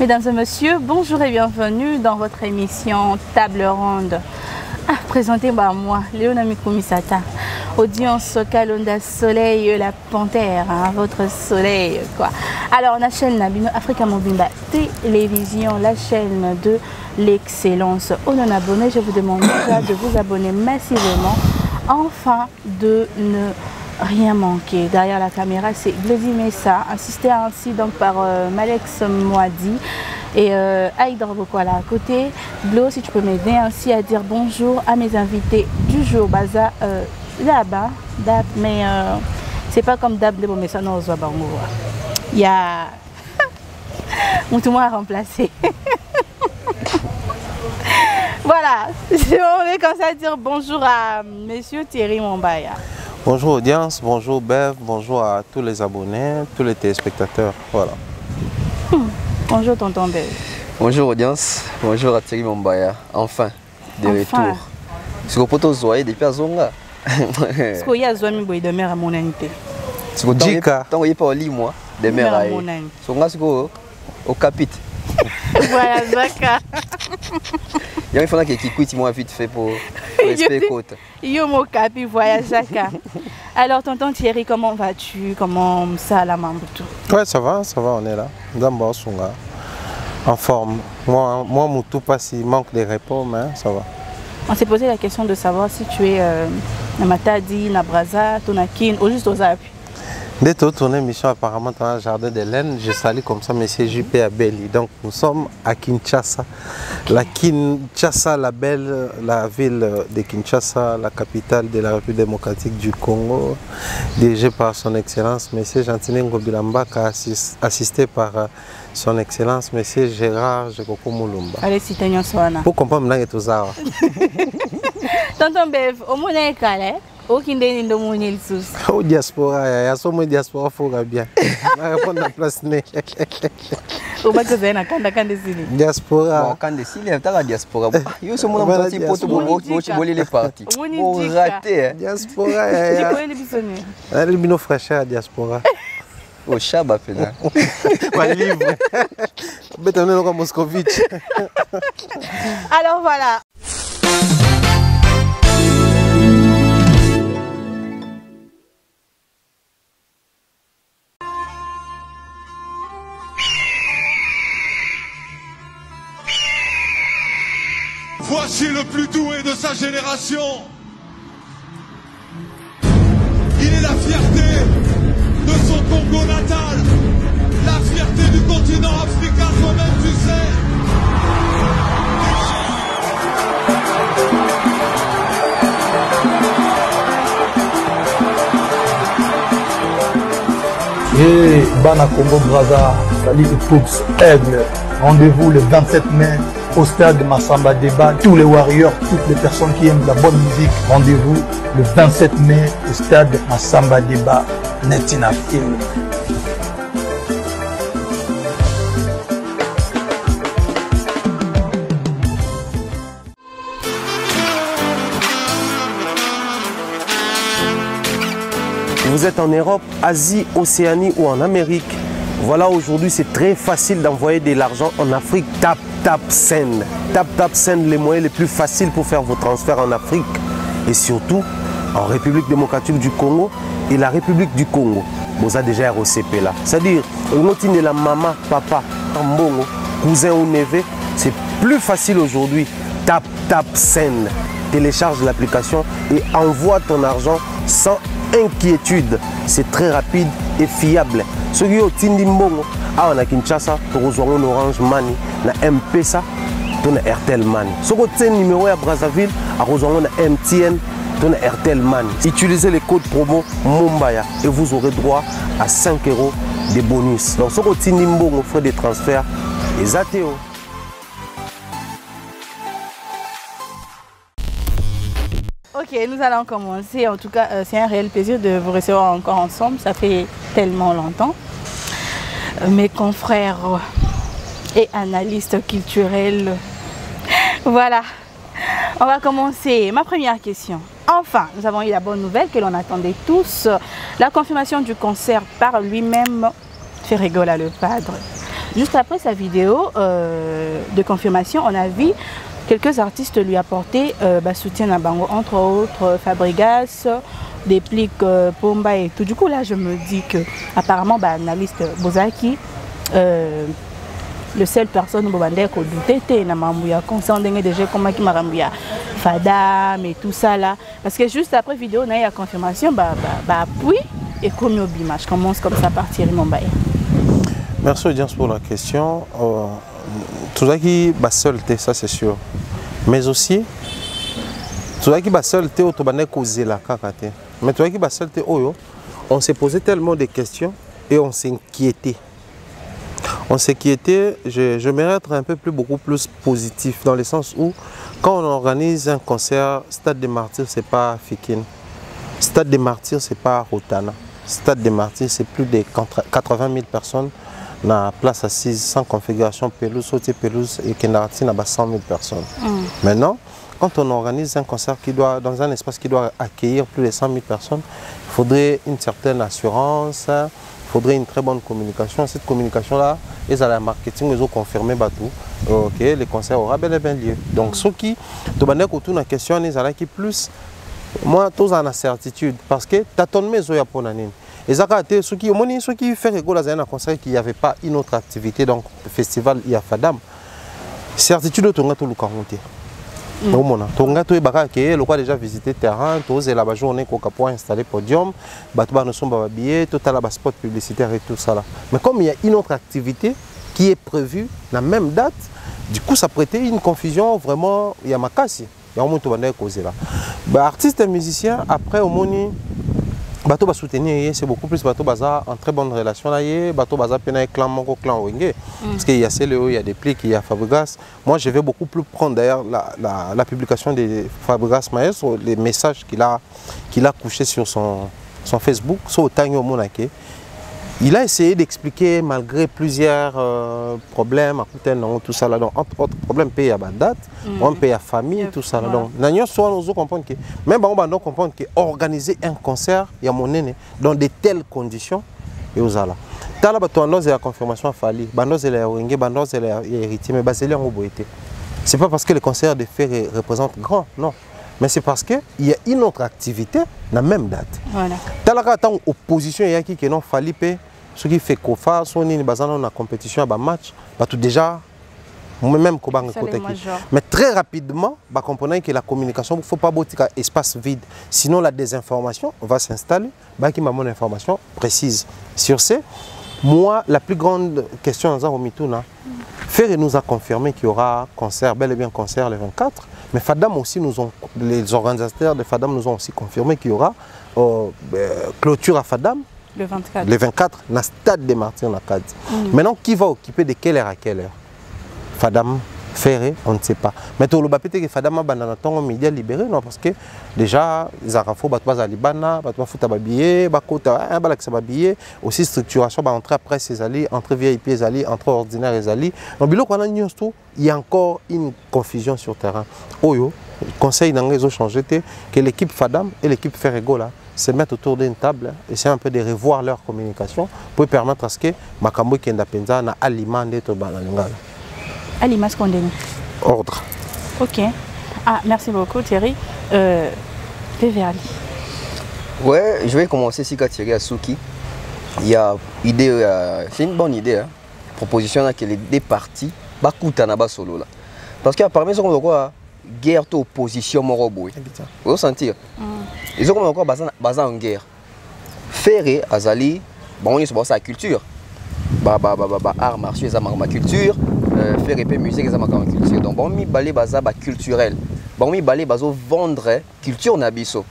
Mesdames et messieurs, bonjour et bienvenue dans votre émission Table Ronde. Présentée par moi, Léona Mikumisata. Audience Kalonda Soleil, la panthère, hein, votre soleil quoi. Alors la chaîne Nabino Africa Mobimba Télévision, la chaîne de l'excellence. Aux non-abonnés, je vous demande déjà de vous abonner massivement, afin de ne rien manquer. Derrière la caméra, c'est Glady Messa, assisté ainsi donc par Malex Moadi et Aïdra Bokwala à côté. Glo, si tu peux m'aider ainsi à dire bonjour à mes invités du jour. Baza là-bas, mais c'est pas comme Dab de bon, mais ça non, il y a tout le monde à remplacer. Voilà, on est comme ça à dire bonjour à Monsieur Thierry Mombaya. Bonjour audience, bonjour Bev, bonjour à tous les abonnés, tous les téléspectateurs. Voilà. Bonjour tonton Bev. Bonjour audience, bonjour à Thierry Mombaya. Enfin, de retour. Ce que vous voyez depuis à Zonga. Ce qu'il y a Zoami Boy de mère à mon invité. Ce que Jika. Tant qu'il pas au lit moi, de mère à mon invité. Zonga ce que au capit. Voilà Zaka. Il y a un fois qui quitte moi vite fait pour respect côte. Yo mon capi voyage Zaka. Alors tonton Thierry, comment vas-tu? Comment ça la Mambutu? Ouais, ça va, on est là. D'abord Songa. En forme. Moi mon tout pas s'il manque de repos, mais ça va. On s'est posé la question de savoir si tu es Namatadi, Nabraza, Tonakin ou juste aux appuis. Dès que tourné mission apparemment dans le jardin de laine, je salue comme ça M. JP Abeli. Donc nous sommes à Kinshasa. Okay. La Kinshasa, la ville de Kinshasa, la capitale de la République démocratique du Congo, dirigée par son excellence M. Gentile Ngobilamba, assisté par son excellence M. Gérard Jekoko Moulumba. Allez, si tu as pour comprendre maintenant que tout ça. Tonton Bev, au monde est calé. Aucun des deux mondes sous. Au diaspora, il y a son diaspora faut bien. On va répondre à la place né. Au bas que c'est na kanda desili. Diaspora. Quand desili, il y a la diaspora. Yo ce monde petit pote pour voler les parties. Pour rater. Diaspora. Tu connais les bisonniers. Elle bino fraîcheur diaspora. Au chaba pena. Pas livre. Bête on est comme Moscovitch. Alors voilà. Voici le plus doué de sa génération. Il est la fierté de son Congo natal, la fierté du continent africain, toi-même tu sais. Et Bana Congo Braza, salut Poups, Aigle. Rendez-vous le 27 mai au stade Massamba Débat. Tous les warriors, toutes les personnes qui aiment la bonne musique, rendez-vous le 27 mai au stade Massamba Débat. Netina Film. Vous êtes en Europe, Asie, Océanie ou en Amérique. Voilà, aujourd'hui c'est très facile d'envoyer de l'argent en Afrique. Tap Send. Tap Send, les moyens les plus faciles pour faire vos transferts en Afrique. Et surtout en République démocratique du Congo et la République du Congo. Vous avez déjà ROCP là. C'est-à-dire, de la maman, papa, tambongo, cousin ou neveu, c'est plus facile aujourd'hui. Tap Send. Télécharge l'application et envoie ton argent sans inquiétude. C'est très rapide et fiable. Ceux qui ont Tindi Mbongo, on a Kinshasa, on a Orange Money, on a M-Pesa, on a Airtel Money. Ceux qui ont numéro à Brazzaville, on a MTN, on a Airtel Money. Utilisez les codes promo Mombaya et vous aurez droit à 5 € de bonus. Donc ceux qui ont Tindi Mbongo, frais de transfert, les ATO. Ok, nous allons commencer. En tout cas, c'est un réel plaisir de vous recevoir encore ensemble. Ça fait tellement longtemps. Mes confrères et analystes culturels. Voilà. On va commencer. Ma première question. Enfin, nous avons eu la bonne nouvelle que l'on attendait tous. La confirmation du concert par lui-même, Ferregola le Padre. Juste après sa vidéo de confirmation, on a vu quelques artistes lui apporter soutien à Bango, entre autres Fabregas, Déplique, Pomba et tout. Du coup, là, je me dis que apparemment, analyste Bozaki, le seul personne qui a douté na mamouya concernant déjà comment qui m'a Fadam et tout ça là, parce que juste après vidéo, on a eu la confirmation, appui et comme Obima. Je commence comme ça par Thierry Mombaya. Merci audience pour la question. Tout ça qui est seul, ça c'est sûr. Mais aussi, tout ça qui est seul, mais tout ça qui est seul, on s'est posé tellement de questions et on s'est inquiété. On s'inquiétait, j'aimerais être un peu beaucoup plus positif dans le sens où quand on organise un concert, Stade des Martyrs, c'est pas Fikine. Stade des Martyrs, c'est pas Rotana. Stade des Martyrs, c'est plus de 80 000 personnes dans la place assise sans configuration pelouse, sauter pelouse et qui n'a 100 000 personnes. Maintenant, quand on organise un concert qui doit, dans un espace qui doit accueillir plus de 100 000 personnes, il faudrait une certaine assurance. Il faudrait une très bonne communication. Cette communication-là, ils ont le marketing, ils ont confirmé que le concert aura bel et bien lieu. Donc, ceux qui te bandent autour de la question, ils ont qui plus, moi, tous en certitude, parce que tu as ton maison pour l'année. Et ça, ceux qui font un concert qui n'y avait pas une autre activité, donc le festival il y a Fadam, certitude, tu as tout le quartier. Tu as déjà visité le terrain, tu as la journée pour installer podium, tu as billets, tu as la spot publicitaire et tout ça. Mais comme il y a une autre activité qui est prévue à la même date, du coup ça prêtait une confusion vraiment, il y a ma casse. Il y a un moment où artistes et musiciens, après au moment bateau va soutenir, c'est beaucoup plus bateau baza en très bonne relation là, bateau baza pena clan mongo clan wenge parce qu'il y a CLO, il y a des plics, il y a Fabregas. Moi je vais beaucoup plus prendre d'ailleurs la publication de Fabregas Maestro, les messages qu'il a couché sur son Facebook, sur Tango Monake. Il a essayé d'expliquer malgré plusieurs problèmes, tout ça là, donc entre autres problèmes payés à la date, on paye à famille, tout ça là. Donc, nous comprendre que même on doit comprendre que organiser un concert, il y a mon aîné dans de telles conditions, et aux ala. T'as là la confirmation à Fali, bandos et les ringues, bandos et les héritiers, mais basé en boité. C'est pas parce que le concert de fer représente grand, non. Mais c'est parce qu'il y a une autre activité dans la même date. Voilà. T'as là quand opposition il y a qui non Fali paye. Ce qui fait qu'on fasse une compétition à match, tout déjà, même mais très rapidement, comprenez que la communication, il ne faut pas un espace vide. Sinon, la désinformation va s'installer. Il y a une information précise. Sur ce, moi, la plus grande question, Ferre nous a confirmé qu'il y aura concert, bel et bien concert le 24. Mais Fadam aussi, les organisateurs de Fadam nous ont aussi confirmé qu'il y aura clôture à Fadam. Le 24. Le 24, dans le Stade des Martyrs. Maintenant, qui va occuper de quelle heure à quelle heure? Fadam, Ferré, on ne sait pas. Mais tout le monde que Fadam a dans le média libéré, non, parce que déjà, les Arafos, les Libana, les billets, les aussi structuration, entre presse et alliés, entre VIP et alliés, entre ordinaires et alliés. Donc, il y a encore une confusion sur le terrain. Le conseil n'a pas changé, que l'équipe Fadam et l'équipe Ferrego là, se mettre autour d'une table, essayer un peu de revoir leur communication pour permettre à ce que Makambo Kenda Penza na aliment d'être balalingala. Aliment ce qu'on dit. Ordre. Ok. Ah, merci beaucoup Thierry. PVali. Ouais, je vais commencer ici avec Thierry Asuki. Il y a idée, c'est une bonne idée. Hein. Proposition là que les deux parties, bakuta na ba solo là. Parce que parmi ce qu'on voit quoi, guerre to opposition moroboy. Vous sentir. Ils ont encore basé en guerre. Ferré, Azali, bon, ils sont sa culture. Art martiaux, ils ont ma culture. Ferré, musique, ils ont ma culture. Donc, bon, mi balé basa culturel. Bon, mi balé baso vendre culture nabiso.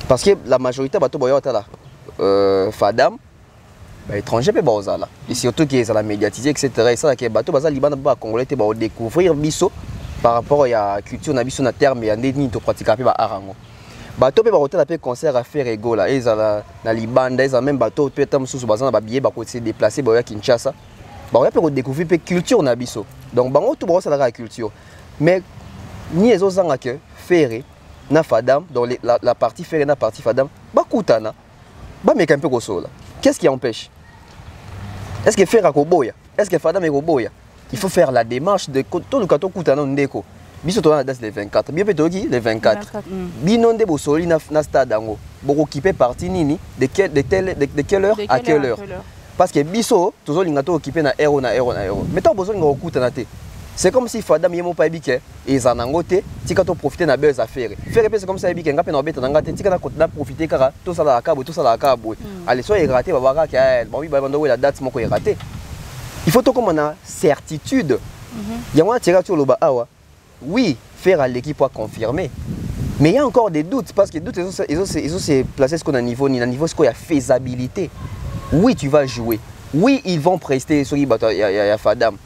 Parce que la majorité bato boyota là, Fadam, étranger pe baoza là. Et surtout qu'ils ont la médiatisé, etc. Et ça, que bato basa liban ba congolais te ba découvrir biso par rapport à la culture nabiso na terme et à ndeni to pratiquer pe ba arango. Bateau peut avoir un concert à faire égaux là, ils ont la Libanda, ils ont même bateau peut être sous bazan ba billet ba ko se déplacer ba Kinshasa. Ba on peut découvrir pe culture na biso. Donc bango tout bro ça la culture. Mais ni les autres nga que Ferré na Fadam dans la partie Ferré na partie Fadam ba kutana. Ba meka un peu goso là. Qu'est-ce qui empêche? Est-ce que Ferré ko boya? est-ce que Fadam est roboya? Il faut faire la démarche de tout le cadeau coûte un ndeko. Biso to na date le 24. Bien peut le 24. Binonde bo soli na stade dango. Boko occupé partie nini de quelle heure à quelle heure? Parce que biso toujours linga to occupé na euro. Mais tant besoin ngo coûte na te. C'est comme si Fadam yemo pa bike et zanango te tika to profiter na belles affaires. Faire c'est comme ça bike nga pe na beta nga te tika na profiter kara to sala la kabo. Allez soit raté babaka ka bon oui ba bando la date moko raté. Il faut comme on a certitude. Il y a moi tirer sur le bas awa. Oui, faire à l'équipe pour confirmer. Mais il y a encore des doutes parce que doutes ils ont se placer ce qu'on a niveau ni niveau ce qu'on a faisabilité. Oui, tu vas jouer. Oui, ils vont prester sur il y a Fadam.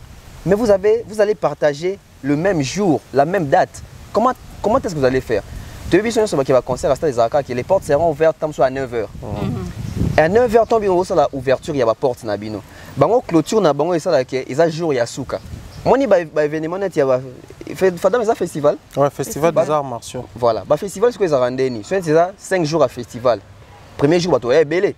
Mais vous allez partager le même jour, la même date. Comment est-ce que vous allez faire? Tu as vu sur qui va concert à Stade des Arcades que les portes seront ouvertes tant soit à 9h. Et à 9h tant bien la ouverture il y a la porte na bino. Bango clôture na bango et ça là que ils a jour ya souka. Moi ni ba événement net il y a Fadam ça festival. Ouais, festival des arts martiaux. Voilà, ba festival ce que ça rendé ni. C'est ça 5 jours à festival. Premier jour bato est belé.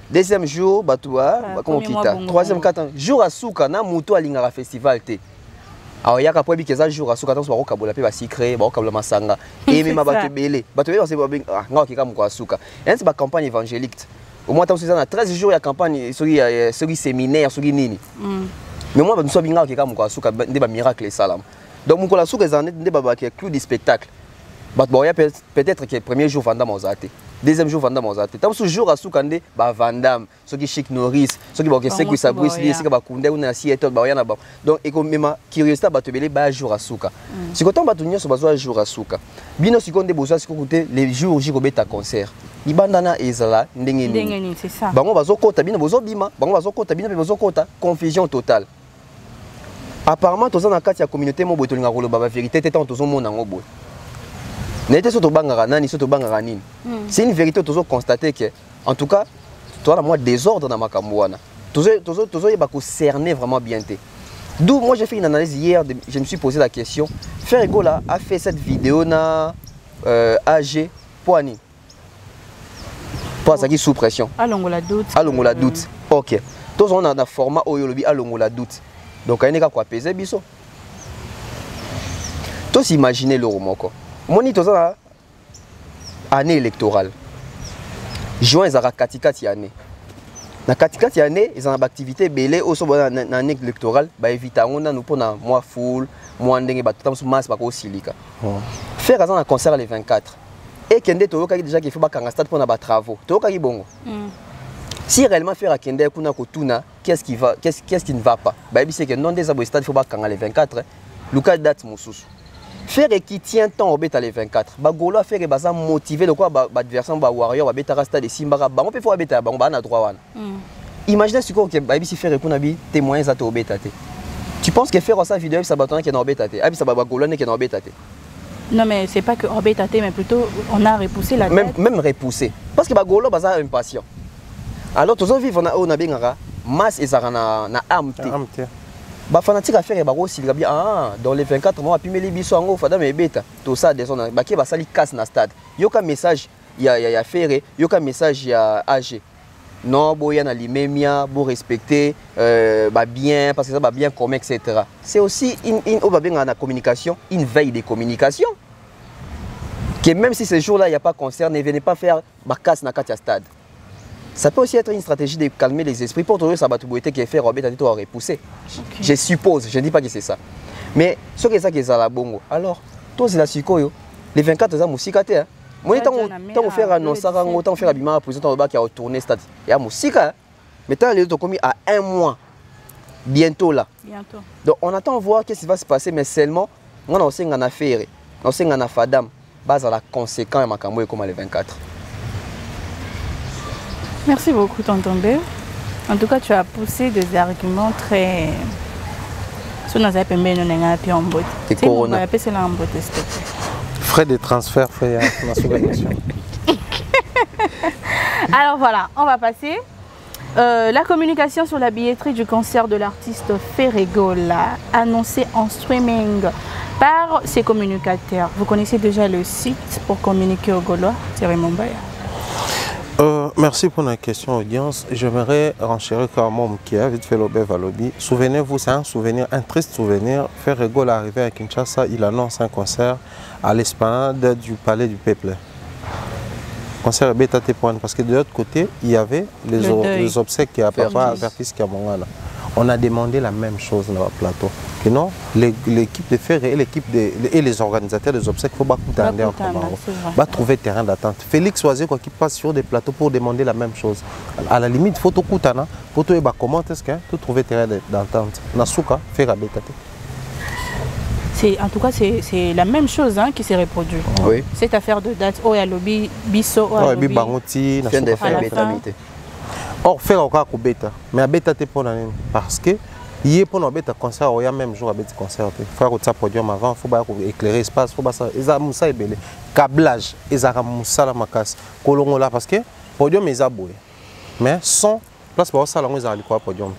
Deuxième jour bato comment quitta. Troisième quatrième jour à souka na moto alinga festival te. Alors il y a qu'après bi que ça jour à souka tant so ba kabola pe ba secret ba kabola masanga et même bato belé. Bato belé c'est ba nga ki kam ko souka. Et c'est ba campagne évangélique. Au moins, tu as 13 jours de campagne, sur le séminaire, sur nini. Mais moi, je suis bien là, je suis des miracles. Donc, je suis là, je suis clou du spectacle. Peut-être que le premier jour, Vandam a été. Deuxième jour, Vandam a été. Tant que jour, je suis là, Vandam, ceux qui Chic Norris, ceux qui ont sa brise, ceux qui ont Koundé, ou Seattle, donc, et comme ma curiosité, je suis là, jour à Souka. Si vous avez besoin de jour à Souka, bien si vous avez besoin de les jours où j'ai un concert. Ibandana ezala ndengeni c'est ça. Bango bazokota bino bozobima, bango bazokota bino bazokota confusion totale. Apparemment toza na kati ya communauté mo botolinga koloba ba vérité te tant tozomona ngo boy. N'était soto bangara nani soto bangara nini. C'est une vérité tozo constater que en tout cas toi la moi désordre dans makambo wana. Tozo yeba ko cerner vraiment bien té. D'où moi j'ai fait une analyse hier, je me suis posé la question, Ferrego là a fait cette vidéo na AG Poani. Pas ça qui sous pression. Allons la doute. Allons la doute. OK. Tous on a un format oyolobi allons la doute. Donc il y a quoi peser biso. Tous imaginez le romoko. Moni tous ça année électorale. Juin ezara katikati année. Na katikati année, ils ont une activité belé au so na année électorale, ba éviter on a nous pour na mois full, mois ndenge ba tout temps masse ba ko silika. Faire un concert le 24. Et Kende Toyoka déjà qu'il faut pas qu'un stade pour na travaux. Toyoka qui bongo. Si réellement faire à Kende kuna kotuna, qu'est-ce qui ne va pas? Bah c'est que non des abos stade faut pas qu'un le 24. Luka date mususu. Faire qui tient temps au bêta le 24. Bah golo faire et baza motiver le quoi bah adversaire bah warrior bah bêta stade de Simba bah on peut faire bêta bah on a droit wana. Imaginez ce que bah si faire kuna bi témoins ça au bêta te. Tu penses que faire ça vidéo ça batona qui est en bêta te. Ah ça bah golo ne qui est en bêta te. Non mais c'est pas que Orbet a mais plutôt on a repoussé la date. Même repoussé. Parce que Bagolo baza impatient. Alors tous vivre on a bien masse et ça na arme. Ba fanatique à faire ba aussi bien dans les 24 mois puis les biso ngo Fadam et bêta. Tout ça des on ba ki ba sali casse na stade. Yoka message ya Ferré, yoka message ya AG. Non boya na limemia, bo respecter ba bien parce que ça va bien comme etc. C'est aussi une communication, une veille de communication. Que même si ce jour-là il n'y a pas concert, ne venez pas faire ma casse na katia stade. Ça peut aussi être une stratégie de calmer les esprits pour trouver ça batubouité qui est fait Robert à repousser. Je suppose, je ne dis pas que c'est ça. Mais ce que c'est que ça la bongo. Alors, toi c'est la sukoyo. Les 24 ans musique hein. Moi tant faire annoncer tant faire abima président au bas qui a retourné stade. Il y a musique mais tant les commis à 1 mois. Bientôt là. Bientôt. Donc on attend voir qu'est-ce qui va se passer mais seulement on a aussi une affaire. On sait une Fadam base à la conséquence et makambo comme les 24. Merci beaucoup tonton B. En tout cas, tu as poussé des arguments très Frais de transfert, frais à la subvention. Alors voilà, on va passer. La communication sur la billetterie du concert de l'artiste Ferregola, annoncée en streaming par ses communicateurs. Vous connaissez déjà le site pour communiquer au Gaulois, Thierry Mombaya? Merci pour la question, audience. J'aimerais renchérir quand même qui a vite fait l'obé Valobi. Souvenez-vous, c'est un souvenir, un triste souvenir. Ferrego est arrivé à Kinshasa, il annonce un concert à l'esplanade du Palais du Peuple. Concert Beta T-Point, parce que de l'autre côté, il y avait les obsèques qui a papa Vertis Kamongana. On a demandé la même chose dans le plateau. Que non, l'équipe de Ferré et les organisateurs des obsèques, il faut pas trouver terrain d'attente. Félix Oisé qui passe sur des plateaux pour demander la même chose. À la limite, il faut tout coutana, faut tout comment est-ce que trouver terrain d'attente. Nasuka, Ferré Beta. En tout cas, c'est la même chose qui s'est reproduite. Oui. Cette affaire de date, Oyalobi, Bisso, Oyalobi, Bangoti, or, faire encore un bêta, mais un bêta pour l'année. Parce que, il y a pour un bêta concert, il y a même jour un bêta concert. Il faut que ça podium avant, il faut éclairer l'espace, il faut que ça. Il y a un belé. Câblage, il y a un macasse. Colongo là, parce que podium est aboué. Mais sans place pour ça, il y a un podium.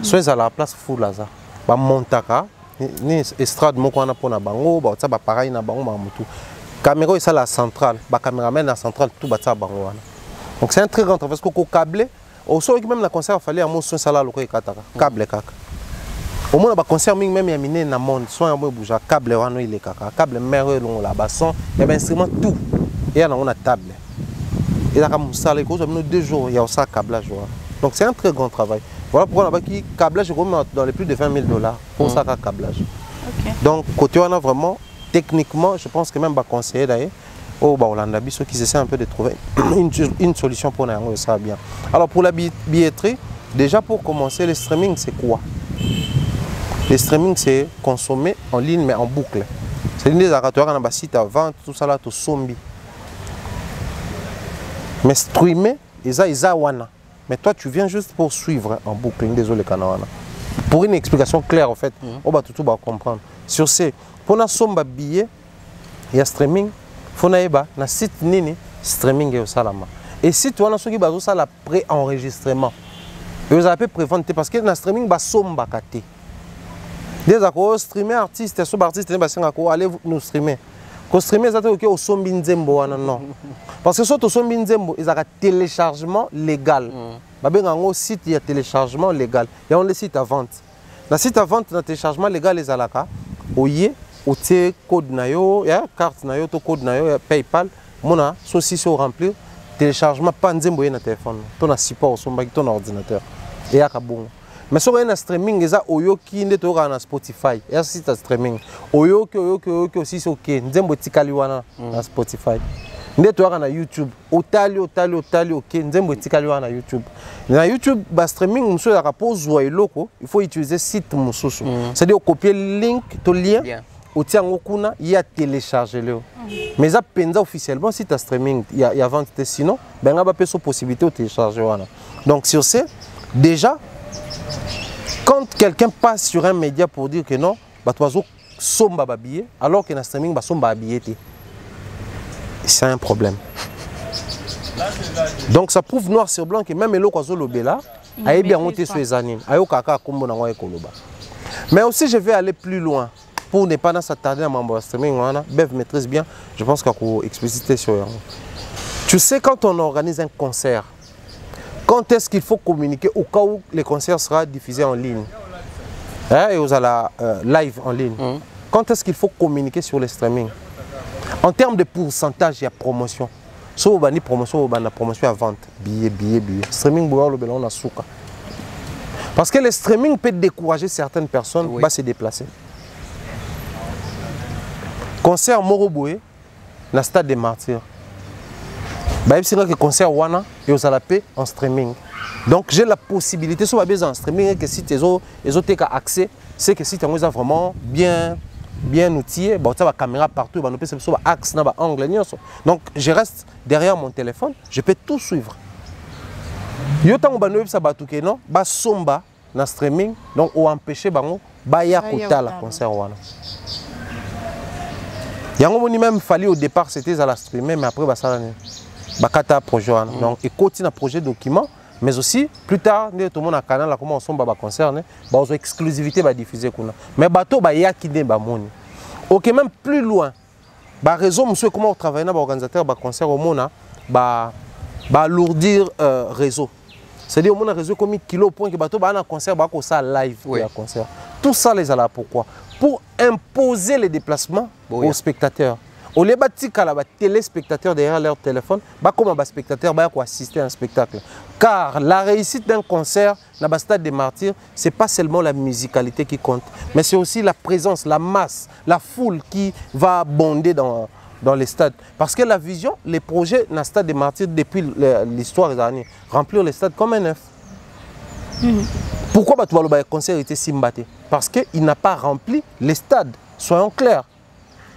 Soit il y a la place full là. Il y a montaka, ni estrade, mon coin pour na bango, ça va pareil na bango, mamutu. Caméra, c'est la centrale. La caméraman, la centrale, tout va ça bango. Donc c'est un très grand travail parce que câblé. Au sol même le concert il fallait un mot sur sala loko ikataka câble kaka au moins le concert même yaminé na monde soit un bouger câble wano il est kaka câble merveilleux long la basson il y a un instrument tout et on a table et là comme ça les causes nous 2 jours il y a ça câblage donc c'est un très grand travail voilà pourquoi on a qui câblage dans les plus de $20 000 pour ça câblage. Donc côté on a vraiment techniquement je pense que même va conseiller d'ailleurs au Hollande ceux qui essaient un peu de trouver une solution pour nous, ça va bien. Alors pour la billetterie, déjà pour commencer, le streaming c'est quoi? Le streaming c'est consommer en ligne mais en boucle. C'est une des arratoires dans un site à vente, tout ça là, tout sombi. Mais streamer, ils wana. Mais toi tu viens juste pour suivre en boucle, désolé Kanawana. Pour une explication claire en fait, on va tout comprendre. Sur ce, pour la somme billet, il y a streaming. Faut na site nini streaming et au salama. Et si tu as ceux qui basent ça la pré-enregistrement. Et vous avez préventé parce que na streaming ba somba kate. Des accords streamer artiste so artiste ne ba senga ko aller nous streamer. Ko streamer ça que au sombi nzembo wana non. Parce que surtout sombi nzembo ils ont téléchargement légal. Ba benga ngo site il y a téléchargement légal. Il y a on le site à vente. Na site à vente na téléchargement légal les alaka oye ou tes code nayo, carte nayo, to code nayo, PayPal, mona, ceci se remplir, téléchargement pas nzembo na téléphone, ton a support sur ton ordinateur. Et à bon. Mais sur un streaming, ils a oyo qui ne te na Spotify, et site streaming. Oyo que aussi c'est ok, nzembo tikali wana na Spotify. Nde to na YouTube, otali ok, nzembo tikali wana na YouTube. Na YouTube ba streaming monsieur la rapose wa eloko, il faut utiliser site mususu. C'est-à-dire copier le link, to lien. Il y a téléchargé le. Mais ça penza officiellement si tu as streaming, il y a vente sinon, ben on a pas cette possibilité de télécharger. Donc sur ce, déjà, quand quelqu'un passe sur un média pour dire que non, bah toi somba billet, alors que dans streaming bah somba billet, c'est un problème. Donc ça prouve noir sur blanc que même le oiseau lobela a bien monté sur les animes, ayo kaka kombo na ngwa ekoloba. Mais aussi je vais aller plus loin. Pour ne pas s'attarder à mon streaming, Bev maîtrise bien, je pense qu'il faut expliciter sur. Tu sais, quand on organise un concert, quand est-ce qu'il faut communiquer au cas où le concert sera diffusé en ligne et vous allez live en ligne. Quand est-ce qu'il faut communiquer sur le streaming? En termes de pourcentage, il y a promotion. Si vous avez promotion, vous avez promotion à vente. Billet. Streaming, on a souka. Parce que le streaming peut décourager certaines personnes à se déplacer. Concert Moroboué, dans le stade des Martyrs. C'est un concert Wana et aux Alapé en streaming. Donc j'ai la possibilité, si vous avez en streaming, que si tu as accès, c'est que si tu as vraiment bien outillé, tu as la caméra partout, tu as axe, angle. Donc je reste derrière mon téléphone, je peux tout suivre. Yo tango ba noyeb sa batuke non, ba somba na streaming, donc on empêcher bango ba ya kota la concert wana. Yango moni même fallu au départ c'était à la streamer mais après bah ça bah kata projet donc et continue un projet document mais aussi plus tard tout le monde a canal là comment on somba ba concert bah aux exclusivité ba diffuser kuna mais bateau ba ya ki ba moni. OK même plus loin bah raison monsieur comment on travaille na ba organisateur ba concert au mona bah va alourdir réseau. C'est-à-dire au moins un réseau comme kilo au point que bateau un concert bah ça live concert. Tout ça les a là pourquoi? Pour imposer les déplacements aux spectateurs. Au lieu de téléspectateurs derrière leur téléphone, comme un spectateur va assister à un spectacle. Car la réussite d'un concert, dans le stade des martyrs, ce n'est pas seulement la musicalité qui compte, mais c'est aussi la présence, la masse, la foule qui va abonder dans les stades. Parce que la vision, les projets dans le stade des martyrs, depuis l'histoire des années, remplir les stades comme un œuf. Pourquoi le concert était si mbatté? Parce qu'il n'a pas rempli les stades, soyons clairs.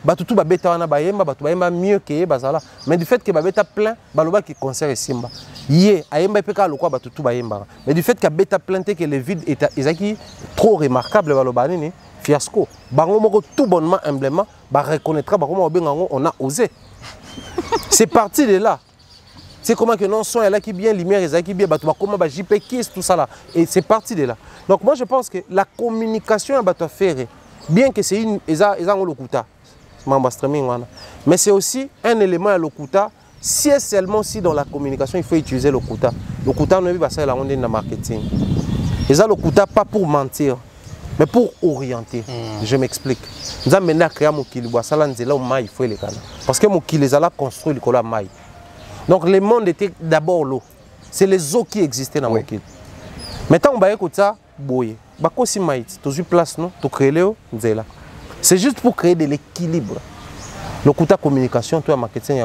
Batutu babeta wana bayemba batu bayemba mieux que bazala mais du fait que babeta plein baloba qui concert simba yé ayemba peka lokwa batutu bayemba mais du fait que babeta plein que le vide est ezaki trop remarquable baloba nini fiasco bango moko tout bonnement humblement ba reconnaîtra ba comment obengango on a osé. C'est parti de là. C'est comment que non son là qui bien lumière ezaki bien batu ba comment ba JP kiss tout ça là et c'est parti de là. Donc moi je pense que la communication à batu faire bien que c'est une eza lokuta mais c'est aussi un élément à l'Okuta, si et seulement si dans la communication il faut utiliser l'Okuta. L'Okuta ne veut pas ça la ronde dans marketing. Et ça l'Okuta pas pour mentir, mais pour orienter. Je m'explique. Nous avons maintenant créé mon kili, ça là nzela au maï il faut les canaux. Parce que mon kili les a construit le cola maï. Donc le monde était d'abord l'eau. C'est les eaux qui existaient dans mon kili. Maintenant on va écouter ça, boye. Bako si maï, tu as place non, tu crées le nzela. C'est juste pour créer de l'équilibre. Le coup de communication, tout le marketing,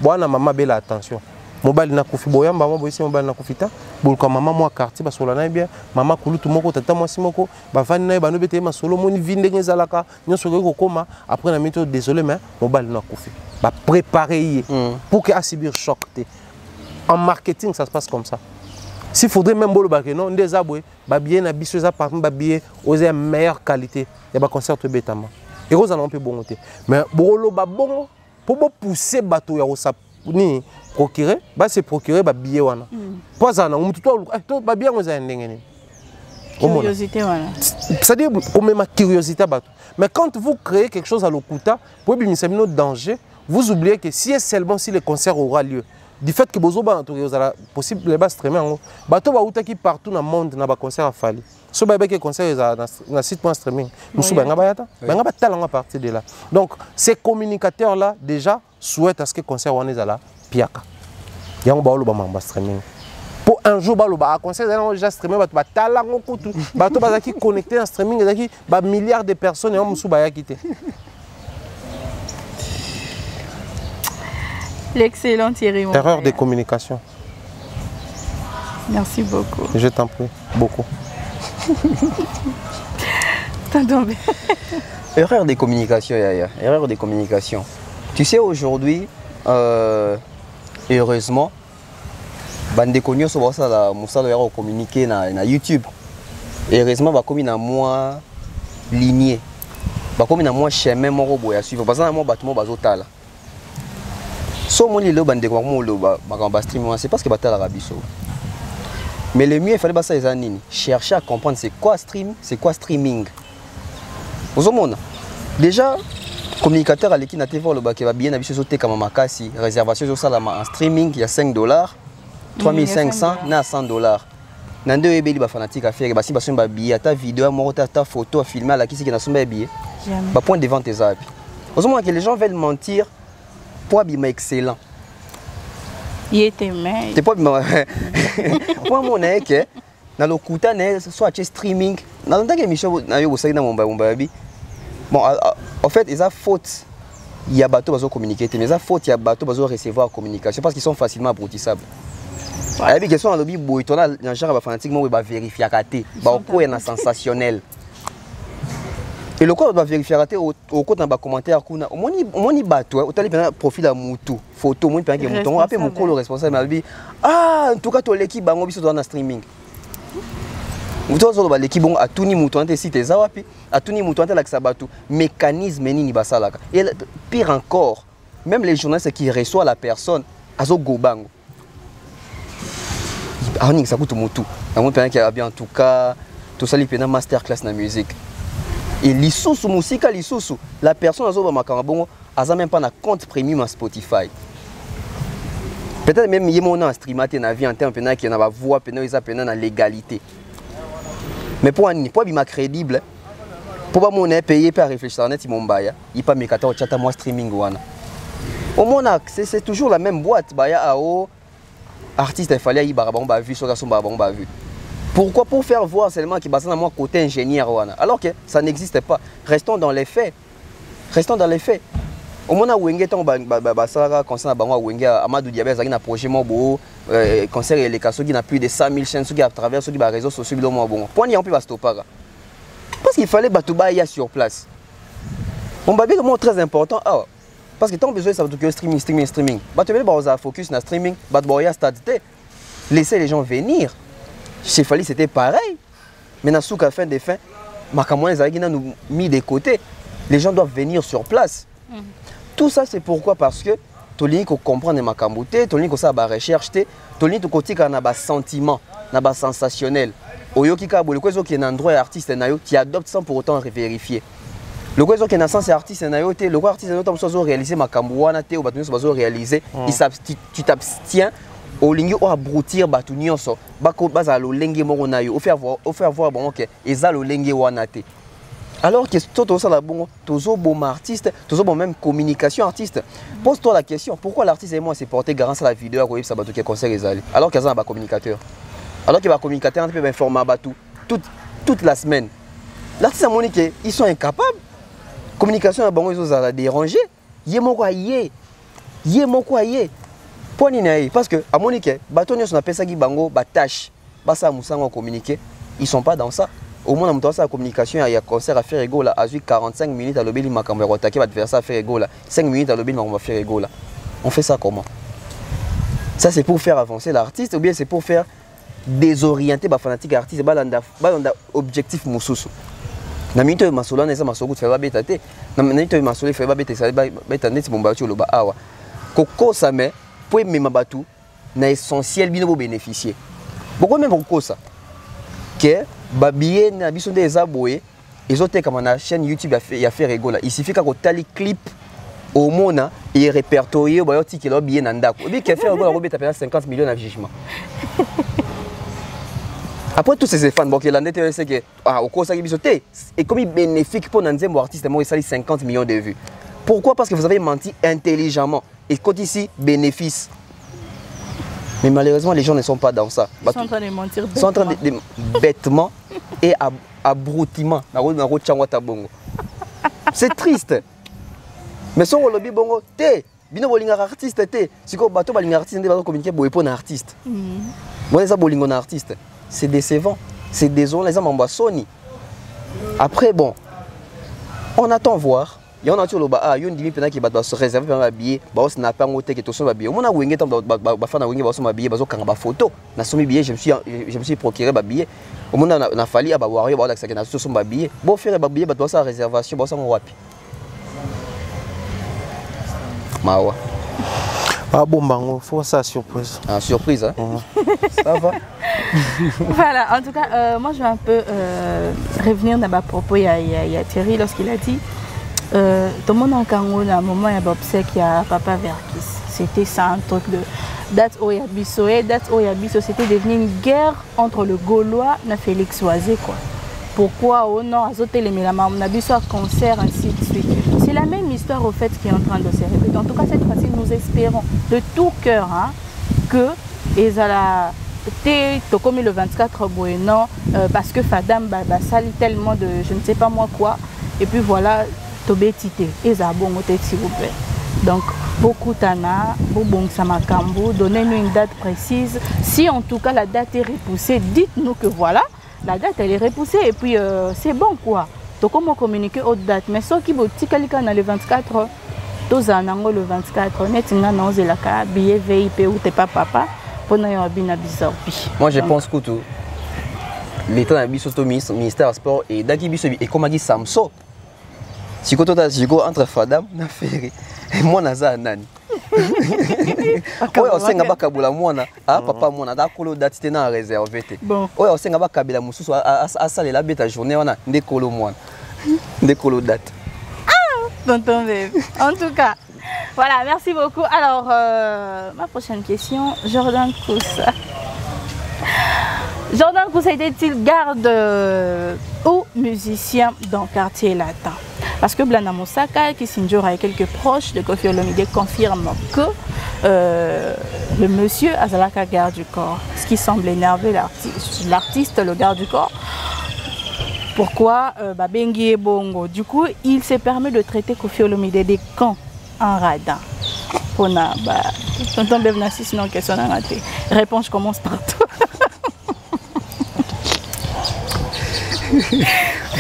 bon, maman belle attention. Mobile na kufi boya, maman boyisi mobile na kufita. Bolka maman moi quartier, parce que là bien, maman kulu tout moko, tata moi simoko, bafani na bano bete ma solo moni vinde ngezalaka, nyo soko koma. Après na méthode désolé mais mobile na kufi. Ba préparer pour que asibir choc. En marketing ça se passe comme ça. S'il faudrait même bolo baké non, des aboué, ba bien na biso za par ba bien oser meilleure qualité. Et bah concert bêtement. Et vous allez un peu bon côté. Mais bolo ba bon pour pousser bateau ya osa ni procurer, bah c'est procurer ba billet wana. Pas ça non, tout ba bien vous avez ndengene. Curiosité voilà. Ça dit comme ma curiosité bateau. Mais quand vous créez quelque chose à l'Okuta, pour bien c'est un danger, vous oubliez que si et seulement si le concert aura lieu. Du fait que vous avez possible les bas streamer, bateau ba outaki partout dans le monde na ba concert à Fali. Si vous avez un concert dans le site streaming, nous avons un talent à partir de là. Donc, ces communicateurs-là, déjà, souhaitent à ce que le concert soit là, piaka. Il y a un streaming. Pour un jour, le concert est déjà streamé, il y a un talent qui est connecté en streaming, il y a des milliards de personnes qui sont quitté. L'excellent Thierry. Erreur de communication. Merci beaucoup. Je t'en prie, beaucoup. Erreur de communication, Yaya. Erreur de communication. Tu sais, aujourd'hui, heureusement, bande connus sur ça, la moussala va communiquer na YouTube. Heureusement, va comme na moi lignée, va comme na moi chemin moro boya suivre. Parce que moi bâtiment bazotala. So mon lilo bande quoi moi lo ba stream c'est parce que batala rabiso. Mais le mieux, il fallait ça chercher à comprendre c'est quoi stream, c'est quoi streaming. Vous avez déjà, communicateur à l'équipe TV, qui va bien habitué sauter comme Makasi, réservation sur ça en streaming, il y a $5, 3500, il y a $100. Nando et Béli, fanatique à faire, il y a billet, ta vidéo, ta photo, à filmer, à qui c'est qui n'a pas billet. Point de vente, ça. Vous avez que les gens veulent mentir pour abîmer excellent. Il était mais. C'est pas pour mon que dans le coup soit streaming dans le temps que Michel na yo bosaki na mon baby bon en fait ils a faute il y a bateau bazo communiquer mais ça faute il y a bateau bazo recevoir communication parce qu'ils sont facilement abrutissables. Et puis question dans lobby boy ton dans genre ba fanatique moi ba vérifier raté ba ko est sensationnel. Et le quoi va vérifier raté au côté dans bas commentaire kuna moni bateau au tali profil à mutu photo moi pendant que mouton appelle mon colo responsable m'a dit ah en tout cas toi l'équipe bango biso dans streaming mouton zo ba l'équipe bon a tout ni mouton te site za wapi a tout ni mouton te la ça bateau mécanisme nini basalaka et pire encore même les journalistes qui reçoivent la personne azo go bango ah ni ça coûte mutu moi pendant qu'il y a bien en tout cas tout ça li pendant masterclass na musique. Et l'issous musique l'issous la personne a même pas un compte premium à Spotify. Peut-être même il y a mon streamaté na vie en termes pénal qui na voix pénal ils appellent na légalité. Mais pour ma crédible pour pas mon payer pas réfléchir net mon baya, il pas mes 14 chat moi streaming wana. Au moins c'est toujours la même boîte baya ao artiste il fallait y barabon ba vu sur garçon barabon ba vu. Pourquoi pour faire voir seulement qui base dans moi côté ingénieur wana alors que ça n'existe pas. Restons dans les faits. Restons dans les faits. Au moins wenge ton basara concernant bango wenge Amadou Diabé zaki na projet mo bo concert et les cas qui n'a plus de 100 000 chaînes qui à travers ceux qui ba réseaux sociaux do mo bon. Point on peut pas stopper. Parce qu'il fallait Batouba y a sur place. On va bien le mot très important. Parce que tant besoin ça veut dire streaming. Batouba ba focus na streaming, Batboya stade. Laisser les gens venir. Chez Fali c'était pareil. Mais na souk à fin des fins, Makamouane Zagina nous mis de côté. Les gens doivent venir sur place. Tout ça c'est pourquoi parce que Tolini ko comprendre Makamouté, Tolini ko ça ba recherche, Tolini to côté kana ba sentiment, na ba sensationnel. Oyoki ka bo le kwezo qui est un endroit artiste na yo, tu adoptes sans pour autant vérifier. Le kwezo qui est un sens artiste na yo, le quoi artiste na yo tam so réaliser Makamouana te ou batuni so réaliser, tu t'abstiens au lingi o abrutir batuni so, bako bazalo lenge moko na yo, au faire voir bon OK, ezalo lenge wana te. Alors que tout ça là bon, toujours bon artiste, toujours bon même communication artiste. Pose-toi la question, pourquoi l'artiste et moi s'est porté garant à la vidéo à quoi ça va tout concert les aller alors qu'il y a un communicateur. Alors qu'il y a un communicateur, on peut informer toute la semaine. L'artiste a montré qu'ils sont incapables. Communication, ils ont dérangé. Yé mon quoi yé. Point n'inaï. Parce que à Monique, bâtonniers on appelle ça qui bango, tâche, ça moussango communiquer. Ils sont pas dans ça. Au moins on a la communication, il y a concert à faire égaux là, à 45 minutes à l'obéli makambo attaquer adversaire à faire égaux là, 5 minutes à l'obéli on va faire égaux là. On fait ça comment? Ça c'est pour faire avancer l'artiste ou bien c'est pour faire désorienter les fanatiques artistes ba dans objectif mususu. Na minute masolo na ça masoko faire ba betate. Na minute masolo faire ba bete ça ba net bomba tu loba awa. Koko ça mais pour même batu na essentiel bino bo bénéficier. Pourquoi même pour ça? Que babié na biso des aboyés ils ont été comme na chaîne YouTube il y a fait rigolo. Il suffit qu'on tali clip au mona et répertorié ba yoti ki lo bien na ndako. Bi ke faire rigolo robeta 50 millions de jugement. Après tous ces fans, bon, que l'année c'est que au cours ça et comme il bénéfique pour un artiste, moi il sali 50 millions de vues. Pourquoi? Parce que vous avez menti intelligemment. Et quand ici bénéfice. Mais malheureusement les gens ne sont pas dans ça. Ils sont en train de mentir. Ils sont en train de bêtement et abrutimment. C'est triste. Mais si on lobby bongo, bino bolinga artiste si ko bato balinga artiste ndé ba communiquer boye pour un artiste. Moi ça bolingo na artiste. C'est décevant, c'est désolant, les gens m'envoient Sony. Après, bon, on attend voir. Il y a un autre qui a dit qu'il va se réserver un billet, il n'a pas un hôtel qui est au billet. On a dit qu'il va billet, il va photo. Je me suis procuré un billet. On a fallu avoir un billet. Bon, faire un billet, il va faire réservation, il va faire Mawa. Ah bon, il faut ça surprise. Ah, surprise, hein? Ça va? Voilà, en tout cas, moi je vais un peu revenir dans ma propos. Il y a Thierry lorsqu'il a dit tout le monde en Congo, à un moment, il y a obsèque, il y a Papa Verkis. C'était ça, un truc de date Oyabiso. Et date Oyabiso, c'était devenu une guerre entre le Gaulois et Félix Oisé, quoi. Pourquoi au nom, Azoté les Mélamas, on a vu un concert, ainsi de suite. C'est la même histoire au fait qui est en train de se répéter. En tout cas, cette fois-ci, nous espérons de tout cœur hein, que Ezala comme le 24 Bueno, parce que Fadam sali tellement de je ne sais pas moi quoi. Et puis voilà, Tobetite, Ezabon, s'il vous plaît. Donc, beaucoup Tana, Bobong Samakambo, donnez-nous une date précise. Si en tout cas la date est repoussée, dites-nous que voilà, la date elle est repoussée et puis c'est bon quoi. Donc comment communiquer autre date? Mais ce qui est Tikalika le 24, tous en ango le 24, netinga non zelaka, billet VIP ou t'es pas papa, pour nous moi je pense que tout l'État a biso au ministère sport et daki biso et comme a dit Samso. Si quand tu as entre Fadam na Ferry et moi naza nani. Oyo osenga bakabula mwana papa mwana dakolo date tena réservé te. Oyo osenga bakabila mususu asale la beta journée wana ndekolo mwana. Ndekolo date. Tonton Bébé. En tout cas, Voilà, merci beaucoup. Alors, ma prochaine question, Jordan Koussa. Jordan Koussa était-il garde ou musicien dans le quartier latin? Parce que Blana Moussaka, qui s'injure avec quelques proches de Koffi Olomide, confirme que le monsieur Azalaka garde du corps. Ce qui semble énerver l'artiste, le garde du corps. Pourquoi Bengi et Bongo? Du coup, il se permet de traiter Koffi Olomide des camps en radin. Pour tonton Bevnassi, sinon question n'a raté. Réponse commence par toi.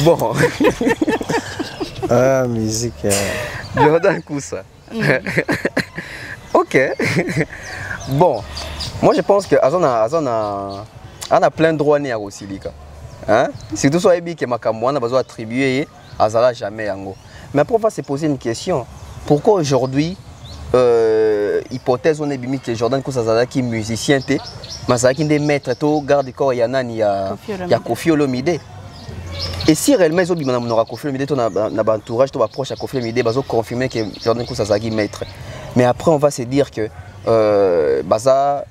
Bon. Ah, musique. Jordan Koussa. Ok. Bon. Moi, je pense que on a plein de droits à aussi. Hein? Surtout si on a besoin d'attribuer à Zala jamais. Mais après, on va se poser une question. Pourquoi aujourd'hui, hypothèse, on est bimé que Jordan Koussa Zala qui est musicien, mais Zala qui est maître, garde corps, il y a Koffi Olomide. Et si réellement ils ont Koffi Olomide, on a entourage, on approche à Koffi Olomide, ils ont confirmé que Jordan Koussa Zala qui est maître. Mais après, on va se dire que Baza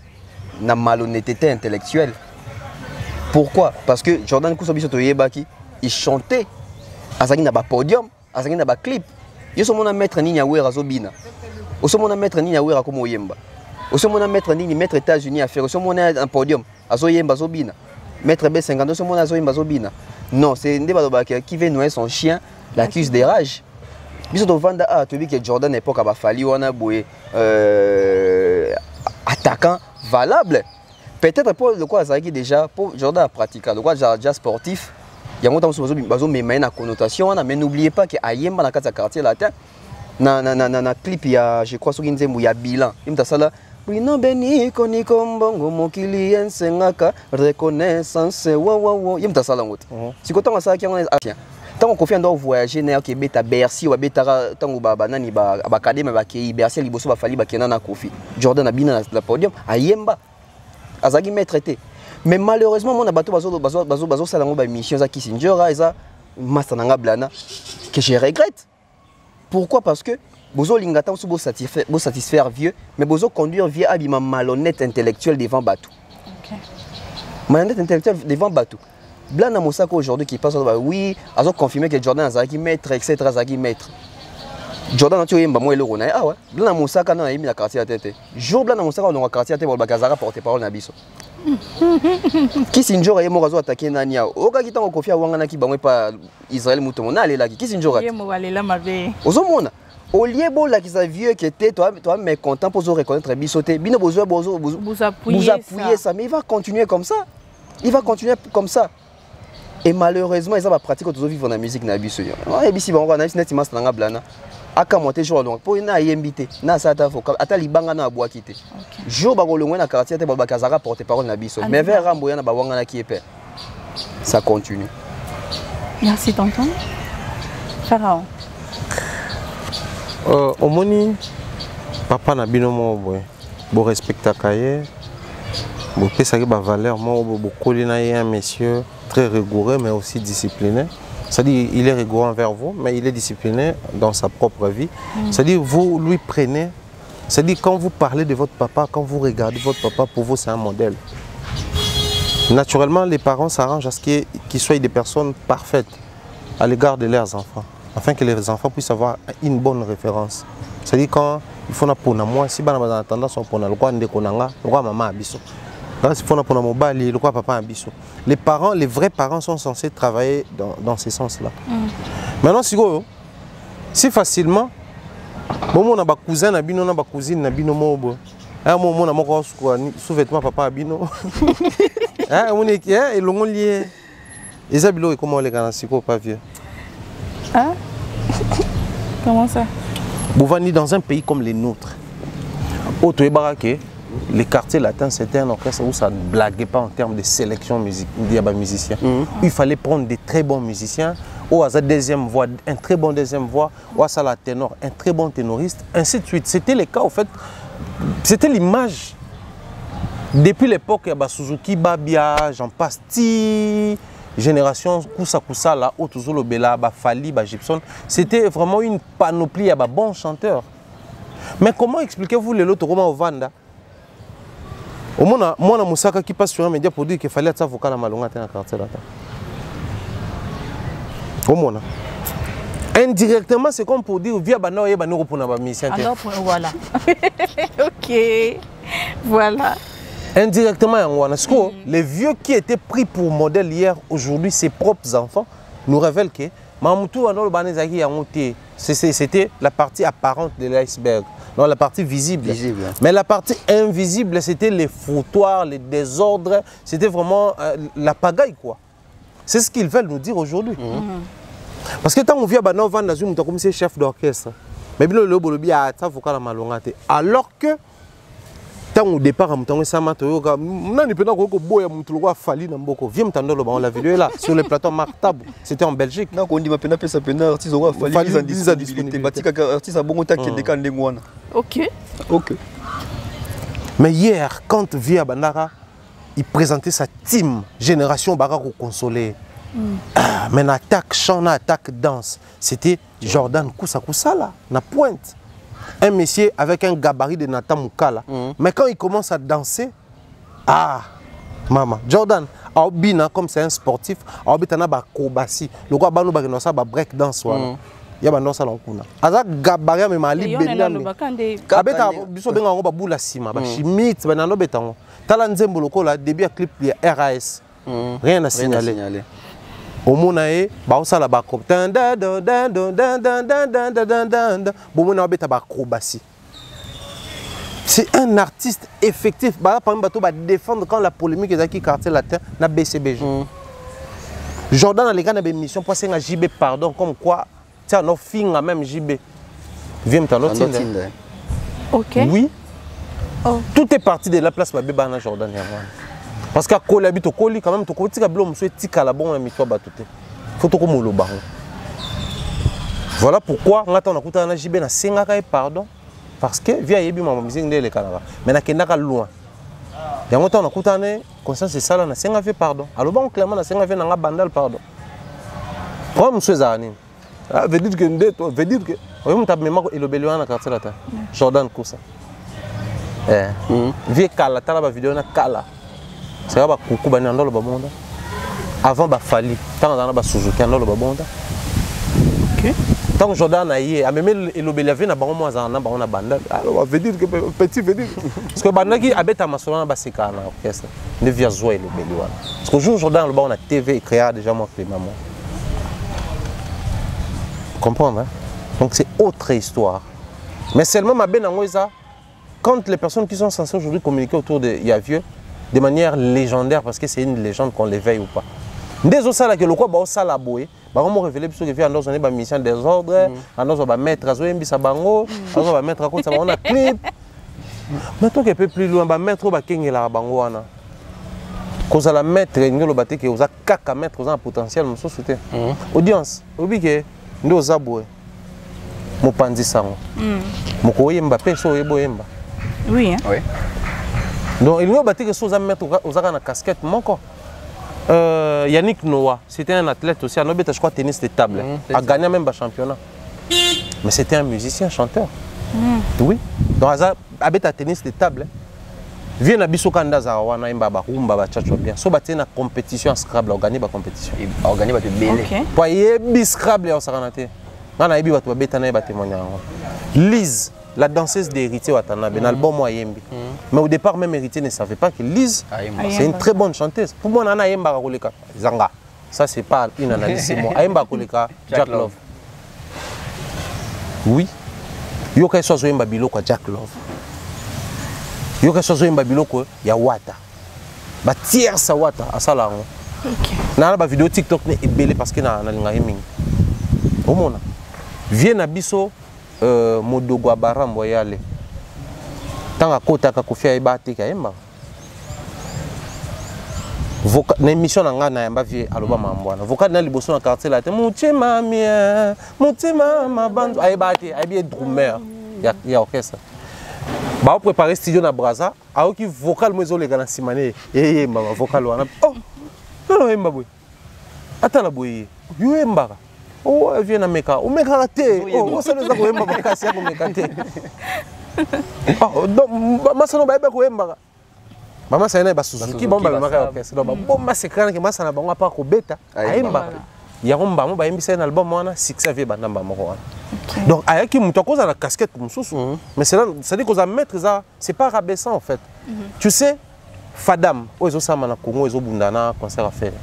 n'a malhonnêteté intellectuelle. Pourquoi? Parce que Jordan Koussa il chantait, il a un podium, il a un clip. Il y a un maître Nini Awera Zobina. Il y a un maître Nini Awera comme Oyemba. Il y a un maître Nini, maître États-Unis à faire. Il y a un podium, Azoyemba Zobina. Maître B50, il y a Azoyemba Zobina. Non, c'est un débat qui veut noyer son chien, l'accuse des rages. Biso to vanda a to bi que Jordan époque a fallu on a boué attaquant valable. Peut-être pour le quoi Zaki déjà pour Jordan a pratiqué le quoi déjà sportif. Il y a longtemps bazo mais une connotation mais n'oubliez pas que Ayemba dans le quartier latin na clip il y a je crois sur il y a bilan. Il me ça là oui non beni koni kombongo mokili ensengaka reconnaissance wa wa il me ça là ngote. Si quand on ça qui on est tant qu'on confie dans voyager na ke beta Bercy ou beta tant baba nani ba académie ba ki Bercy liboso ba fali ba kenana Koffi Jordan abina na podium Ayemba azagi maître traité mais malheureusement mon abato bazo salango ba mission za Kissinger eza master nanga blana que je regrette. Pourquoi? Parce que bozo lingata ou beau satisfaire vieux mais bozo conduire vieux abima malhonnête intellectuel devant bateau. OK. Malhonnête intellectuel devant bateau. Blana Moussaka aujourd'hui qui passe oui, a confirmé que Jordan Azaki maître etc. Azaki maître. Jordan tu yemba moi le rona ah ouais. Blana Moussaka na yemi na quartier à tête. Jour Blana Moussaka on a quartier à tête pour Bakazara porte-parole na biso. Kissinger yemo razo attaquer nania. Oka kitango confia wangana ki bangwe pa Israël muto mona aller là Kissinger. Yemo aller là mabe. Ozomona. Au lieu bon là qui sa vieux qui était toi mécontent pour reconnaître bisoté. Bino bozo vous appuyer ça mais il va continuer comme ça. Il va continuer comme ça. Et malheureusement, ils ont pratique autour vivre dans la musique na biso. Et bisi bango na net imas na blana. Aka monter jour donc pour na yembité. Na ça ta faut ata libanga na bois quitter. Jour ba golongwe na quartier te ba Kazara porte-parole na biso. Mais vers Ramboya na ba wanga na qui est père. Ça continue. Merci tonton. Pharaon. Au moni papa na bino mo boy. Bo respecta kaye. Bo pesa ke ba valeur mo bo kolina un monsieur très rigoureux mais aussi discipliné. C'est-à-dire il est rigoureux envers vous mais il est discipliné dans sa propre vie. C'est-à-dire vous lui prenez, c'est-à-dire quand vous parlez de votre papa, quand vous regardez votre papa, pour vous c'est un modèle. Naturellement les parents s'arrangent à ce qu'ils soient des personnes parfaites à l'égard de leurs enfants, afin que les enfants puissent avoir une bonne référence. C'est-à-dire quand il faut pour moi, si on a tendance pour le roi ndekonanga, le roi maman abisso. Les parents, les vrais parents sont censés travailler dans ce sens-là. Maintenant, si facilement, on a un cousin, une cousine, un moment, on a sous-vêtement papa abino. On est et l'on lié. Et ça, comment les gars, pas vieux. Hein? Comment ça? Vous venez dans un pays comme les nôtres. Auto et baraké. Les quartiers latins, c'était un orchestre où ça ne blaguait pas en termes de sélection musiciens. Il fallait prendre des très bons musiciens, ou à sa deuxième voix, un très bon deuxième voix, ou à sa la ténor, un très bon ténoriste, ainsi de suite. C'était le cas, en fait, c'était l'image. Depuis l'époque, il y a Suzuki, Babia, Jean Pasti, génération Koussa là, Otuzolo Bela, Fali, Gibson. C'était vraiment une panoplie, il y a bons chanteurs. Mais comment expliquez-vous les autres comment au Vanda? Au moins, moi, Moussaka qui passe sur un média pour dire qu'il fallait être avocat à Malonga dans le quartier là. Au moins. Indirectement, c'est comme pour dire via Bano et Bano pour la mission. Alors, voilà. Ok. Voilà. Indirectement, les vieux qui étaient pris pour modèle hier, aujourd'hui, ses propres enfants, nous révèlent que c'était la partie apparente de l'iceberg, non la partie visible. Mais la partie invisible, c'était les foutoirs, les désordres, c'était vraiment la pagaille, quoi. C'est ce qu'ils veulent nous dire aujourd'hui. Parce que quand on vient à Bano Van, on comme chef d'orchestre. Mais bien le bolobi a ça faut la malongate. Alors que tant au départ on t'en ça matoyoka, non ni pena ko boya mutu lo fali na mboko. Viens m'tando lo ba on l'a vu là sur le plateau Martable. C'était en Belgique. Non on dit ma pena pesa pena artiste o fali mise en disponibilité. Batika artiste a bongo ta qui décan ndengwana. OK. OK. Mais hier quand via Bandara il présentait sa team Génération Barako consolé. Mais l'attaque chant, l'attaque danse, c'était Jordan Koussa là, na pointe. Un monsieur avec un gabarit de Nathan Moukala. Mais quand il commence à danser, maman, Jordan, Aubina, comme c'est un sportif, Aubina ba acrobatie. Le gars ba no ba ça ba break dance wala. Ya ba no ça l'onkuna. Aza gabarit mais mali benane. Abeta biso benga ngo ba bula sima, ba chimite ba nano betango. Tala nzembo lokola début clip ya RAS. Rien à signaler. Au monae, baosala bako. C'est un artiste effectif. Par exemple, va défendre quand la polémique est qui quartier latin na BCBG. Jordan a les gars na émission pour c'est un JB pardon comme quoi tiens nos filles même JB. Viens t'en l'autre. OK. Oui. Oh. Tout est parti de la place Babé Bana Jordan Yaman. Parce que quand habite au colis quand même to ko tika blo monsieur tika la bon mito batute. Faut to ko molo ba. Voilà pourquoi on attend na na JB na senga ka pardon parce que via yebi mama musique ndele kanaba. Mais na kenda ka loin. Ya ngota na kutane conscience c'est ça là na senga fait pardon. Alors bon clairement na senga fait na bandal pardon. Comme monsieur Zani. Ah veut dire que ndeto veut dire que oui on t'a même elobelwa na quartier là ta. Jordan Koussa. Vie kala tala ba vidéo na kala. C'est là que bani andolo ba bonda. Avant ba fali, tant dans ba Suzuki andolo ba bonda. OK. Tant Jordan a yé, a même elobelave na bango moza na bango na banda. Alors veut dire que petit veut dire parce que banda qui abeta masolana ba seka na orchestre. Ne via zoa elobelwa. Parce que jour Jordan le ba on a TV créa déjà moi que maman. Comprendre hein? Donc c'est autre histoire. Mais seulement ma ben ngoisa quand les personnes qui sont censées aujourd'hui communiquer autour de Yavieux de manière légendaire, parce que c'est une légende qu'on l'éveille ou pas. Dès que ça, le quoi, ça la boue, on m'a révélé que vient dans une mission des ordres, on va mettre à Zoé Bissabango, on va mettre à côté, on a clip. Maintenant qu'un peu plus loin, on va mettre au Baking et la Bangoana. Quand on va mettre, on va mettre, on va caca mettre un potentiel, on soutien. Audience, oubliez, nous avons mon pandissango. Mon courrier Mbappé, so ebo yemba. Oui. Oui. Donc il nous a battu que chose à mettre aux arts en casquette, mon corps. Yannick Noah, c'était un athlète aussi, à Nobel, je crois, tennis de table, a gagné même le championnat. Mais c'était un musicien, chanteur. Oui. Donc, il a tennis de table. Viens à Bissokanda Zarawana, il a bien. So, il a compétition en Scrabble, il a gagné la compétition. Il a gagné la compétition. Pour y avoir Scrabble, il a gagné. Il a gagné témoignage. Lise, la danseuse d'Héritier Watanabe, dans l'album Moyembi. Mais au départ, même Héritier ne savait pas que Lise, c'est une très bonne chanteuse. Pour moi, Nana Yemba Koleka, Zanga. Ça, c'est pas une analyse, c'est moi. Ayemba Koleka, Jack Love. Oui. Yoka Sozo Yemba Biloko, Jack Love. Yoka Sozo Yemba Biloko, Yawata. Ba tiers sa Wata, à Salango. Nana ba vidéo TikTok est belé parce que na linga yeming. Au mona. Viens na biso Modogo Abaram Boyale. Tanga kota ka kufia ibati ka yemba. Voka na émission nga na yamba vie aloba mambwana. Voka na liboso na quartier la te mutima mia, mutima mabandu aibati, aibi drummer ya orchestre. Ba préparer studio na Braza, aoki vocal mozo le gana simane yemba vocal wana. Oh. Non yemba boy. Atala boy. Yo yemba. Oh, viens à Meka. Oh, Meka raté. Oh, ça nous a fait un bakasi à Meka. Oh, donc, masano ba ko embaka. Mama sana ba Suzuki bomba ba maka orchestre. Donc bomba secret que masana bango pa ko beta. Aemba. Ya romba mo ba embisa na album wana succès vie bandamba moko wana. Donc ayaki muto koza na casquette mususu. Mais c'est dire que za mettre ça, c'est pas rabaissant en fait. Tu sais Fadam, ozo sama na Congo ozo bundana concert à faire.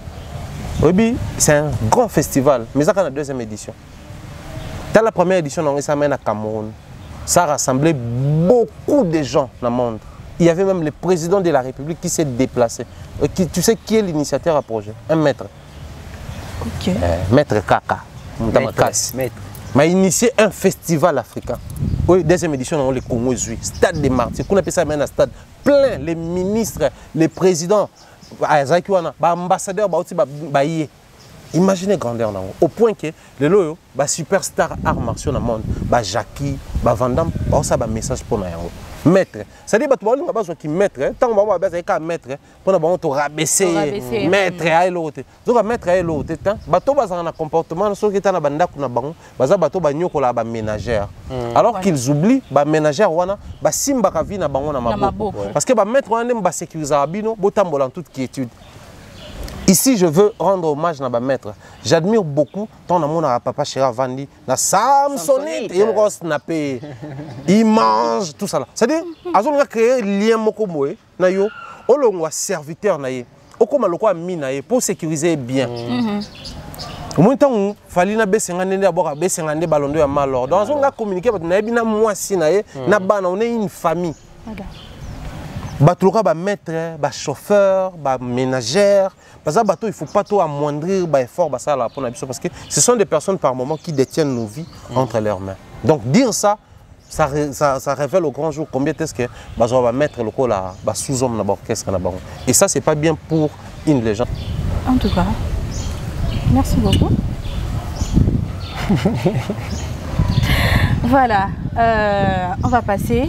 Oui, c'est un grand festival, mais ça a la deuxième édition. Dans la première édition, on a à Cameroun. Ça a rassemblé beaucoup de gens dans le monde. Il y avait même le président de la République qui s'est déplacé. Tu sais qui est l'initiateur à projet? Un maître. Ok. Maître Kaka. Maître. Il a initié un festival africain. Oui, deuxième édition, on a le Congo Zui. Stade des Martyrs. On appelle ça maintenant un stade plein. Les ministres, les présidents. Ambassadeur, imaginez grandeur au point que les loyaux, superstar arts martiaux dans le monde, Jackie, Van Damme, ça un message pour nous. Maître, c'est-à-dire que tu maître, tant que maître, pour nous rabaisser, maître à l'autre. Donc maître à l'autre, bateau bazar na comportement, ceux qui étant na banda kuna bango, bazar bateau ba nyoko la ba ménagère. Alors qu'ils oublient ba ménagère wana, ba simba ka vi na bango na maboko. Parce que ba maître wana ba sécuriser abino, botambola en toute quiétude. Ici, je veux rendre hommage à ma maître. J'admire beaucoup ton amour à papa Chira Vandi, na Samsonite, il me snappé, il mange tout ça. C'est-à-dire, on a créé un lien mokomoé, na yo, on a serviteur na ye, on a loko mina ye pour sécuriser bien. Au moins temps où fallait na besengane d'abord besengane balondo ya malor. Donc on a communiqué avec na bina moi si na ye, na bana on est une famille. Batouka ba maître, ba chauffeur, ba ménagère. Parce que il ne faut pas tout amoindrir l'effort parce que ce sont des personnes par moment qui détiennent nos vies entre leurs mains. Donc dire ça, ça révèle au grand jour combien est-ce que on va mettre le col sous-homme dans l'orchestre. Et ça, c'est pas bien pour une légende. En tout cas, merci beaucoup. Voilà, on va passer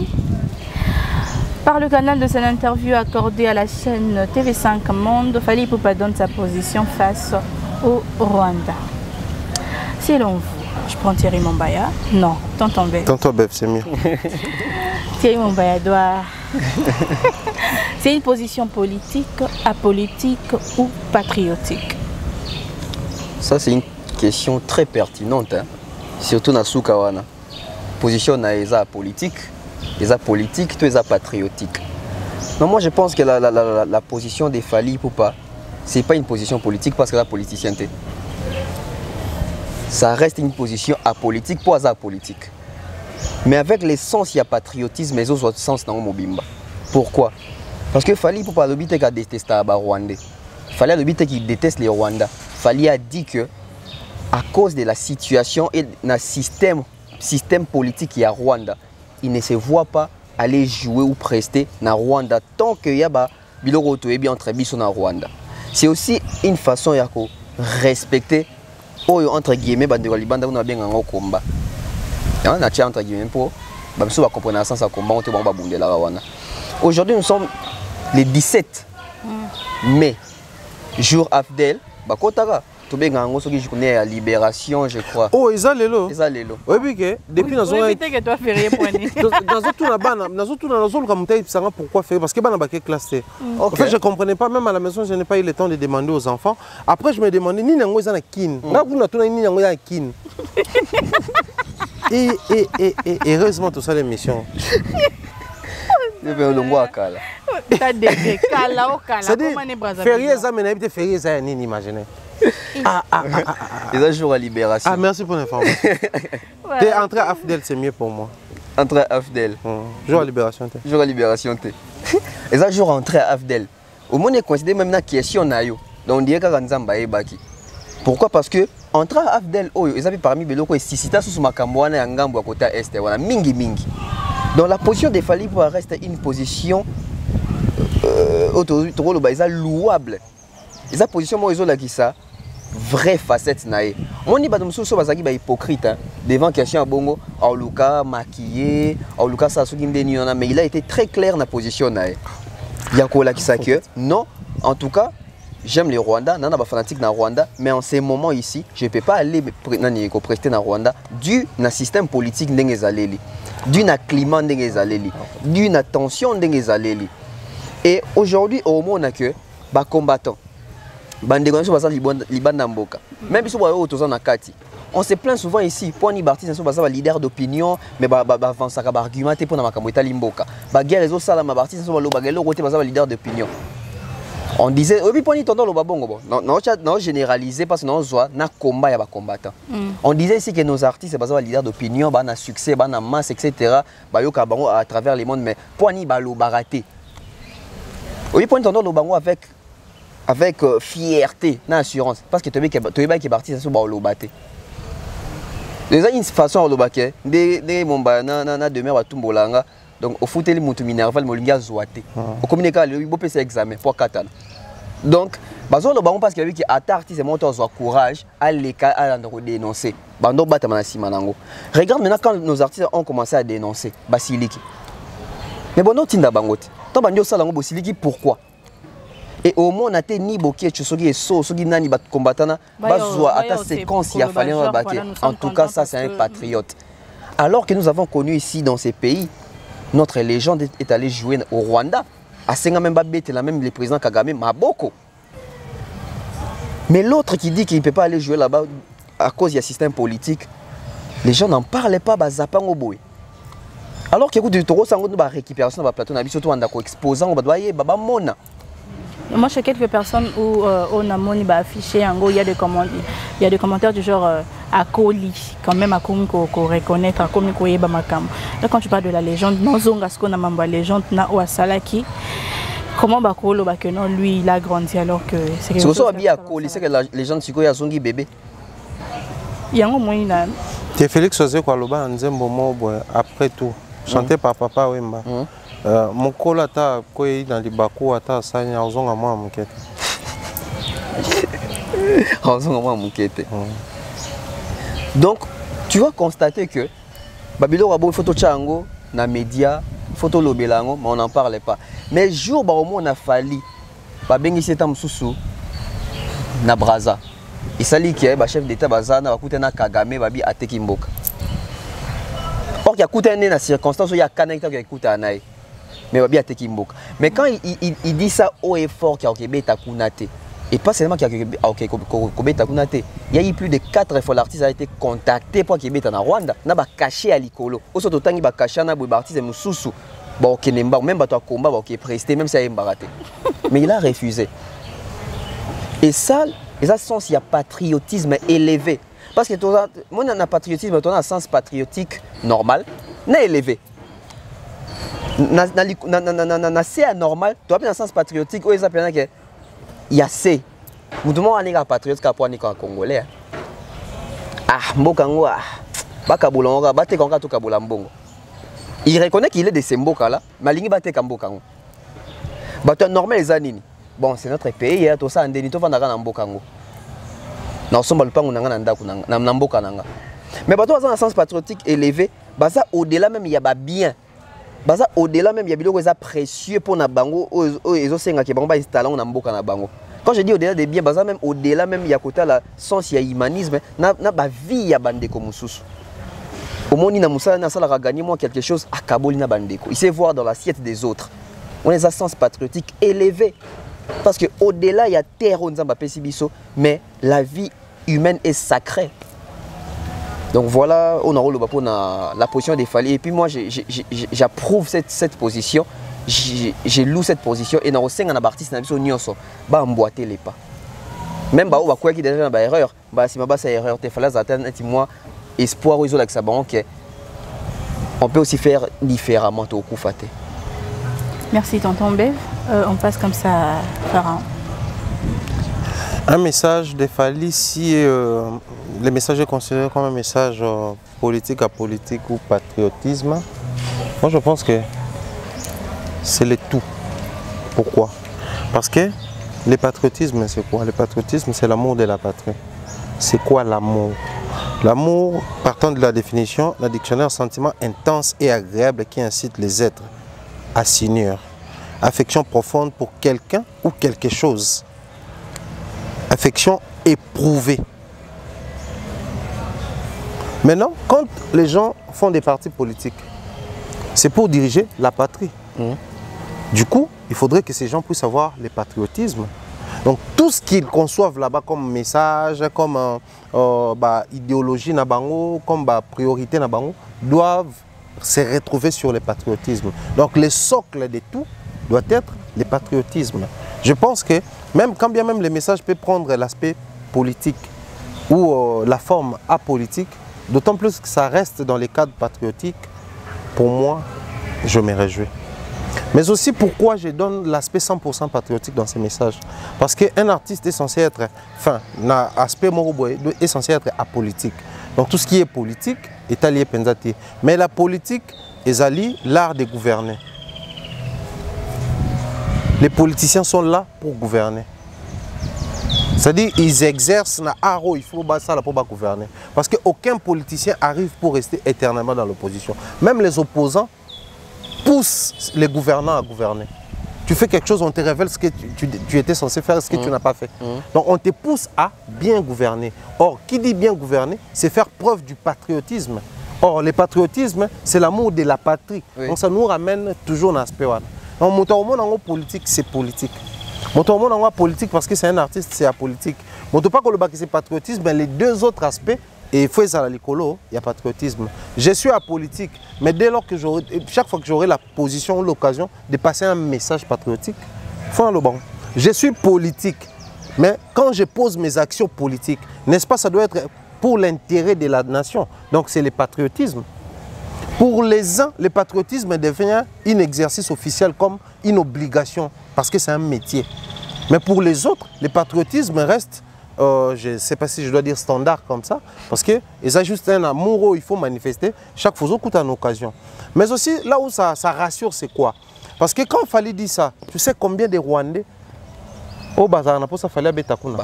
par le canal de cette interview accordée à la chaîne TV5 Monde. Fally Ipupa donne sa position face au Rwanda. Selon vous, je prends Thierry Mombaya? Non, Tonton Bev. Tonton Bev, c'est mieux. Thierry Mombaya doit... C'est une position politique, apolitique ou patriotique? Ça, c'est une question très pertinente, hein? Surtout dans Soukawana. Position naïsa politique. Les apolitiques, tous les patriotiques. Non, moi je pense que la position des Fally Ipupa, ce n'est pas une position politique parce que la politicienté. Ça reste une position apolitique pour les apolitiques. Mais avec l'essence, il y a patriotisme et les autres sens dans le Mobimba. Pourquoi? Parce que Fally Ipupa a dit qu'il déteste les Rwandais. Fally a dit qu'il déteste les Rwandais. Fally a dit que à cause de la situation et du système politique qui est à Rwanda, il ne se voit pas aller jouer ou prester dans Rwanda tant qu'il y a biloko bien entre biso na Rwanda. C'est aussi une façon de respecter entre guillemets bandeko libanda on a bien un combat. On a tia entre guillemets pour biso ba comprendre le sens de combat on te ba bundela wana. Aujourd'hui nous sommes le 17 mai, jour Afdel, bakotaka. Je connais la libération, je crois. Oh, ils ont l'élo. Ils ont l'élo. Oui, oui, depuis nous avons. Évitez que toi férié poignet. Pourquoi faire? Parce que ban baké classé. En fait, je comprenais pas, même à la maison, je n'ai pas eu le temps de demander aux enfants. Après, je me demandais ni nango za na kin. Là, vous n'avez ni nango za kin. Et heureusement tout ça l'émission. Je vais le voir kala. T'as des kala au kala. C'est-à-dire, férié ça, mais n'habite férié ça, ni imaginez. Ils ont jour à libération. Ah, merci pour l'information. T'es entré à Afdel, c'est mieux pour moi. Entré à Afdel. Jour à libération. Jour à libération. Ils ont jour entré à Afdel. Au moins, on considère même la question nayo. Donc on dirait que Nzamba est baki. Pourquoi? Parce que entrer à Afdel, ils avaient parmi les locaux et si c'était sous Makamboana et Ngambo à côté est, voilà, mingi mingi. Donc la position des Fally Ipupa reste une position louable. Et sa position, moi, ils ont qui ça. Vraie facette naïe. On dit que c'est hypocrite devant question bongo, Auluka maquillé, Auluka mais il a été très clair dans la position naïe. Il y a quoi là qui s'accueille? Non, en tout cas, j'aime les Rwandais, nana ba fanatique na Rwanda, mais en ces moments ici, je ne peux pas aller prester na Rwanda dû na système politique ndenge ezaleli, dû na climat ndenge ezaleli, dû na tension ndenge ezaleli. Et aujourd'hui au moins on a que ba combattants bande ko basa libanda mboka. Même si on est na kati. On se plaint souvent ici, pour les artistes, ils sont leaders d'opinion, mais ils avancent par argument pour la makamweta limboka. Ba guerre les autres salama artistes sont les leaders d'opinion. On disait, oui, pour les tonton le babongo, non généralisé parce que non zoa na combat ya ba combattant. On disait ici que nos artistes sont les leaders d'opinion, ba na succès, ba na masse, etc. Ba yo kabango à travers le monde, mais pour ni ba lo baraté. Oui, pour les tonton le bango avec fierté, na assurance, parce que tu es qui est artiste, c'est ba lo baté. Les une façon de baquer, des momba na demeure à Tumbolanga, donc au foot les moutons minerval molinga zoaté. Au communiquer le beau PC examen pour katana. Donc, bazo le baron parce qu'il y a vu que artiste c'est monter au courage à l'écart à dénoncer. Bando bata manasi manango. Regarde maintenant quand nos artistes ont commencé à dénoncer Basiliki. Mais bon non tinda bangote. Tant bandio salango Basiliki pourquoi? Et au moins on a été ni boké tchosogi et sogi nani bat combattana bazwa ata séquence il a fallu baquer. En tout cas ça c'est un patriote. Alors que nous avons connu ici dans ces pays, notre légende est allée jouer au Rwanda. À Sengamemba Bete la même le président Kagame Maboko. Mais l'autre qui dit qu'il ne peut pas aller jouer là-bas à cause du système politique, les gens n'en parlaient pas bazapang au boy. Alors que du toro sango ba récupération ba plateau na biso to anda ko exposant ba doyer baba mona. Moi, chez quelques personnes où on a moni affiché, en gros, il y a des commentaires du genre à Koli, quand même à Komi qu'on reconnaît, à Komi qu'on yeba makam. Là, quand tu parles de la légende, non zonga ce qu'on a mamba légende na Oasalaki. Comment Bakolo non lui il a grandi alors que c'est quelque chose à Koli, c'est que la légende c'est quoi ya zongi bébé. Il y a un moyen. C'est Félix Osé Kwaloba Nzembo Mobo après tout, chanté par Papa Wemba. Mon col ata koi dans les bakou ata sanya ozonga mwa mukete. Ozonga mwa mukete. Donc tu vas constater que Babilo Rabo photo chango na média photo lobelango mais on n'en parlait pas. Mais jour ba au moins on a fallu ba bengi seta mususu na Braza. Il sali qui ba chef d'état bazana ba kutena Kagame babi ateki mboka. Or il y a kutena na circonstance où il y a connecté avec kutana. Mais quand il dit ça haut et fort qu'il y a Québec à Kunate, et pas seulement qu'il y a Québec à Kunate, il y a eu plus de 4 fois l'artiste a été contacté pour Québec en Rwanda, n'a pas caché à l'icolo. Au sorte il a caché na artiste mususu, bon kenemba même bato combat qui est presté même si il a raté. Mais il a refusé. Et ça sens il y a patriotisme élevé parce que moi on a patriotisme, on a un sens patriotique normal, n'est élevé. C'est anormal, tu as bien un sens patriotique, où il y a C. Nous devons aller à patriote pour aller à Congolais. Ah, Mbokango, Bakaboulanga, Batekonga, Tokabolambongo. Il reconnaît qu'il est de ces Mbokala, mais il est de Mbokango. C'est normal les années. Bon, c'est notre pays, tout ça, on est en Mbokango. Nous sommes en Mbokananga. Mais tu as un sens patriotique élevé, au-delà même, il y a bien. Baza au-delà même il y a des choses précieux pour na bango ils ont senga ki bango ba installer na mboka na bango. Quand je dis au-delà des biens baza même au-delà même il y a côté la sens il y a humanisme na ba vie ya bandeko mususu. Au moins na musala na sala gagner moi quelque chose à Kaboli na bandeko. Il sait voir dans l'assiette des autres. On a un sens patriotique élevé parce que au-delà il y a terre nzamba pesibiso mais la vie humaine est sacrée. Donc voilà, on a la position des Fali. Et puis moi, j'approuve cette position. J'ai lu cette position. Et dans le sein, on a artiste qui a emboîté les pas. Même si on a déjà une erreur, si on a une erreur, il faut atteindre moi espoir aux autres on peut aussi faire différemment au coup faté. Merci tonton Bev. On passe comme ça à Pharaon. Un message de Fali, si le message est considéré comme un message politique à politique ou patriotisme, moi je pense que c'est le tout. Pourquoi? Parce que le patriotisme c'est quoi? Le patriotisme c'est l'amour de la patrie. C'est quoi l'amour? L'amour, partant de la définition, le dictionnaire, sentiment intense et agréable qui incite les êtres à s'unir. Affection profonde pour quelqu'un ou quelque chose. affection éprouvée. Maintenant, quand les gens font des partis politiques, c'est pour diriger la patrie. Du coup, il faudrait que ces gens puissent avoir le patriotisme. Donc tout ce qu'ils conçoivent là-bas comme message, comme idéologie nabango, comme priorité nabango, doivent se retrouver sur le patriotisme. Donc le socle de tout doit être le patriotisme. Je pense que même quand bien même le message peut prendre l'aspect politique ou la forme apolitique, d'autant plus que ça reste dans les cadres patriotiques, pour moi, je me réjouis. Mais aussi pourquoi je donne l'aspect 100% patriotique dans ces messages. Parce qu'un artiste est censé être, l'aspect moroboé est censé être apolitique. Donc tout ce qui est politique est allié penzati. Mais la politique est alliée l'art de gouverner. Les politiciens sont là pour gouverner. C'est-à-dire qu'ils exercent na aro, il faut ça pour gouverner. Parce qu'aucun politicien arrive pour rester éternellement dans l'opposition. Même les opposants poussent les gouvernants à gouverner. Tu fais quelque chose, on te révèle ce que tu étais censé faire, ce que tu n'as pas fait. Donc on te pousse à bien gouverner. Or, qui dit bien gouverner, c'est faire preuve du patriotisme. Or, le patriotisme, c'est l'amour de la patrie. Oui. Donc ça nous ramène toujours dans l'aspect. Donc mon monde politique, c'est politique. Mon monde politique parce que c'est un artiste, c'est apolitique. Mon pas que c'est patriotisme, mais les deux autres aspects, et il faut à l'écolo, il y a patriotisme. Je suis apolitique, mais dès lors que chaque fois que j'aurai la position ou l'occasion de passer un message patriotique, faut le bon. Je suis politique, mais quand je pose mes actions politiques, n'est-ce pas, ça doit être pour l'intérêt de la nation. Donc c'est le patriotisme. Pour les uns, le patriotisme devient un exercice officiel comme une obligation, parce que c'est un métier. Mais pour les autres, le patriotisme reste, je ne sais pas si je dois dire standard comme ça, parce que c'est juste un amour il faut manifester chaque fois qu'il y a une occasion. Mais aussi, là où ça rassure, c'est quoi? Parce que quand Fally dit ça, tu sais combien de Rwandais au bazar n'a pas ça Fally Betakuna.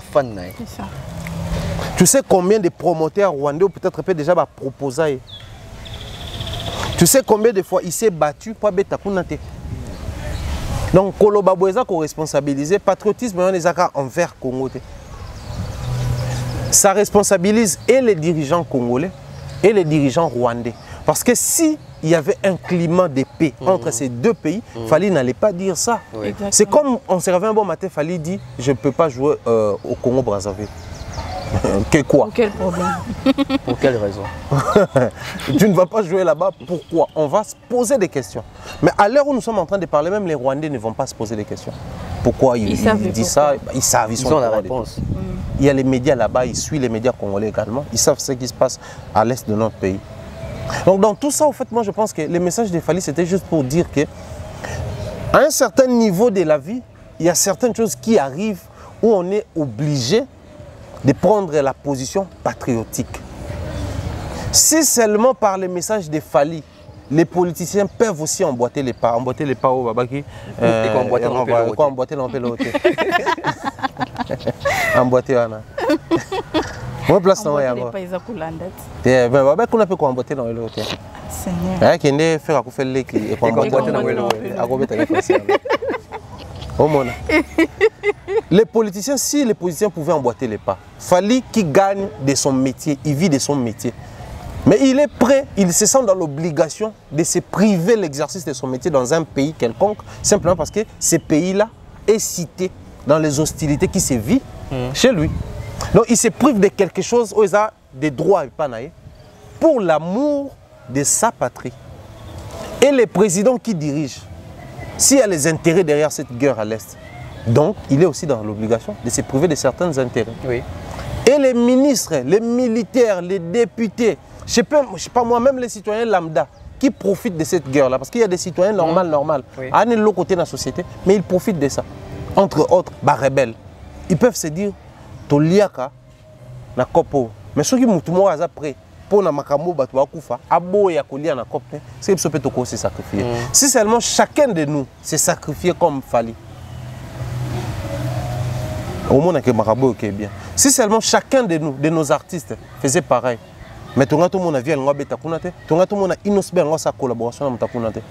Tu sais combien de promoteurs rwandais ou peut-être déjà proposer. Tu sais combien de fois il s'est battu pour Betakuna. Donc, Koloba Boeza qu'on responsabilise, patriotisme envers Congo. Ça responsabilise et les dirigeants congolais et les dirigeants rwandais. Parce que s'il y avait un climat de paix entre ces deux pays, Fally n'allait pas dire ça. Oui. C'est comme on s'est réveillé un bon matin, Fally dit « Je ne peux pas jouer au Congo-Brazzaville ». Quoi? Pour quel problème? Pour quelle raison? Tu ne vas pas jouer là-bas, pourquoi? On va se poser des questions. Mais à l'heure où nous sommes en train de parler, même les Rwandais ne vont pas se poser des questions. Pourquoi ils disent ça? Ils savent, ils ont la réponse. Il y a les médias là-bas, ils suivent les médias congolais également. Ils savent ce qui se passe à l'est de notre pays. Donc dans tout ça, en fait, moi je pense que le message de Fally, c'était juste pour dire que à un certain niveau de la vie, il y a certaines choses qui arrivent où on est obligé de prendre la position patriotique. Si seulement par les messages de Fally, les politiciens peuvent aussi emboîter les pas au Babaki. Emboîter l'empéloté. Emboîter Anna. Moi place non ya. Ben qu'on a pu emboîter dans le hôtel. Seigneur. Qui ne faire à faire les qui et emboîter dans le hôtel. À commettre les politiciens, si les politiciens pouvaient emboîter les pas, Fally qui gagne de son métier, il vit de son métier. Mais il est prêt, il se sent dans l'obligation de se priver l'exercice de son métier dans un pays quelconque, simplement parce que ce pays-là est cité dans les hostilités qui se vivent chez lui. Donc il se prive de quelque chose où il a des droits pour l'amour de sa patrie. Et les présidents qui dirigent, s'il y a les intérêts derrière cette guerre à l'Est, donc il est aussi dans l'obligation de se priver de certains intérêts. Oui. Et les ministres, les militaires, les députés, je sais pas moi, même les citoyens lambda qui profitent de cette guerre-là, parce qu'il y a des citoyens normaux, à l'autre côté de la société, mais ils profitent de ça. Entre autres, rebelles. Ils peuvent se dire, Toliaka, na kopo, mais ceux qui m'ont après, pour na makambo batu akufa, abo ya kolia na kope, c'est que peut se sacrifier. Si seulement chacun de nous s'est sacrifié comme Fally, au monde que Marabo est bien. Si seulement chacun de nous, de nos artistes, faisait pareil, mais tout le monde a vu un bêta kunate, tout le monde a inosbe sa collaboration dans ta kunate.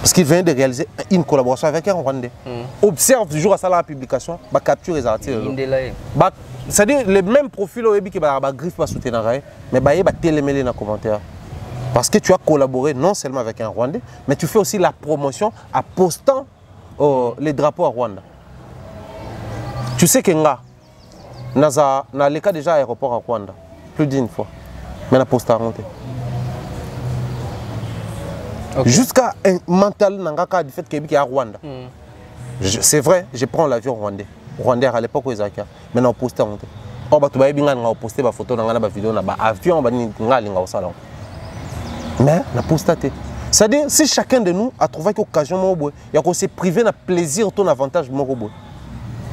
Parce qu'il vient de réaliser une collaboration avec un Rwandais. Observe toujours à ça la publication, bah capture les articles. C'est-à-dire les mêmes profils qui bah griffe pas soutenir mais bah télémêler dans les commentaires. Parce que tu as collaboré non seulement avec un Rwandais, mais tu fais aussi la promotion en postant les drapeaux à Rwanda. Tu sais que nga na le cas déjà aéroport à Rwanda plus d'une fois, mais la poste a monté. Okay. Jusqu'à un mental nangaka du fait qu'il y a Rwanda. C'est vrai, je prends l'avion rwandais. Rwandais à l'époque où ils étaient, mais on posté monté. On va tout bailler bien, on posté des photos, on a vidéo, on a avion, on va aller au salon. Mais on a posté. C'est-à-dire si chacun de nous a trouvé une occasion, il y a qu'on s'est privé d'un plaisir, ton avantage de mon robot.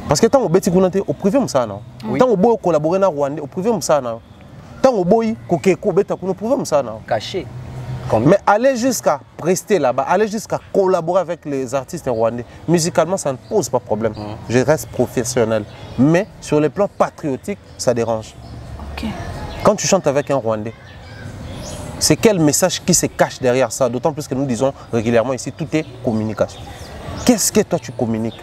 Parce que tant qu'on bêtit au privé, ça non. Tant qu'on boit collaborer dans Rwanda, au privé, ça non. Tant qu'on boit coqueco bêta, au privé, ça non. Caché. Mais aller jusqu'à rester là-bas, aller jusqu'à collaborer avec les artistes rwandais, musicalement, ça ne pose pas de problème. Je reste professionnel. Mais sur le plan patriotique, ça dérange. Okay. Quand tu chantes avec un Rwandais, c'est quel message qui se cache derrière ça? D'autant plus que nous disons régulièrement ici, tout est communication. Qu'est-ce que toi tu communiques?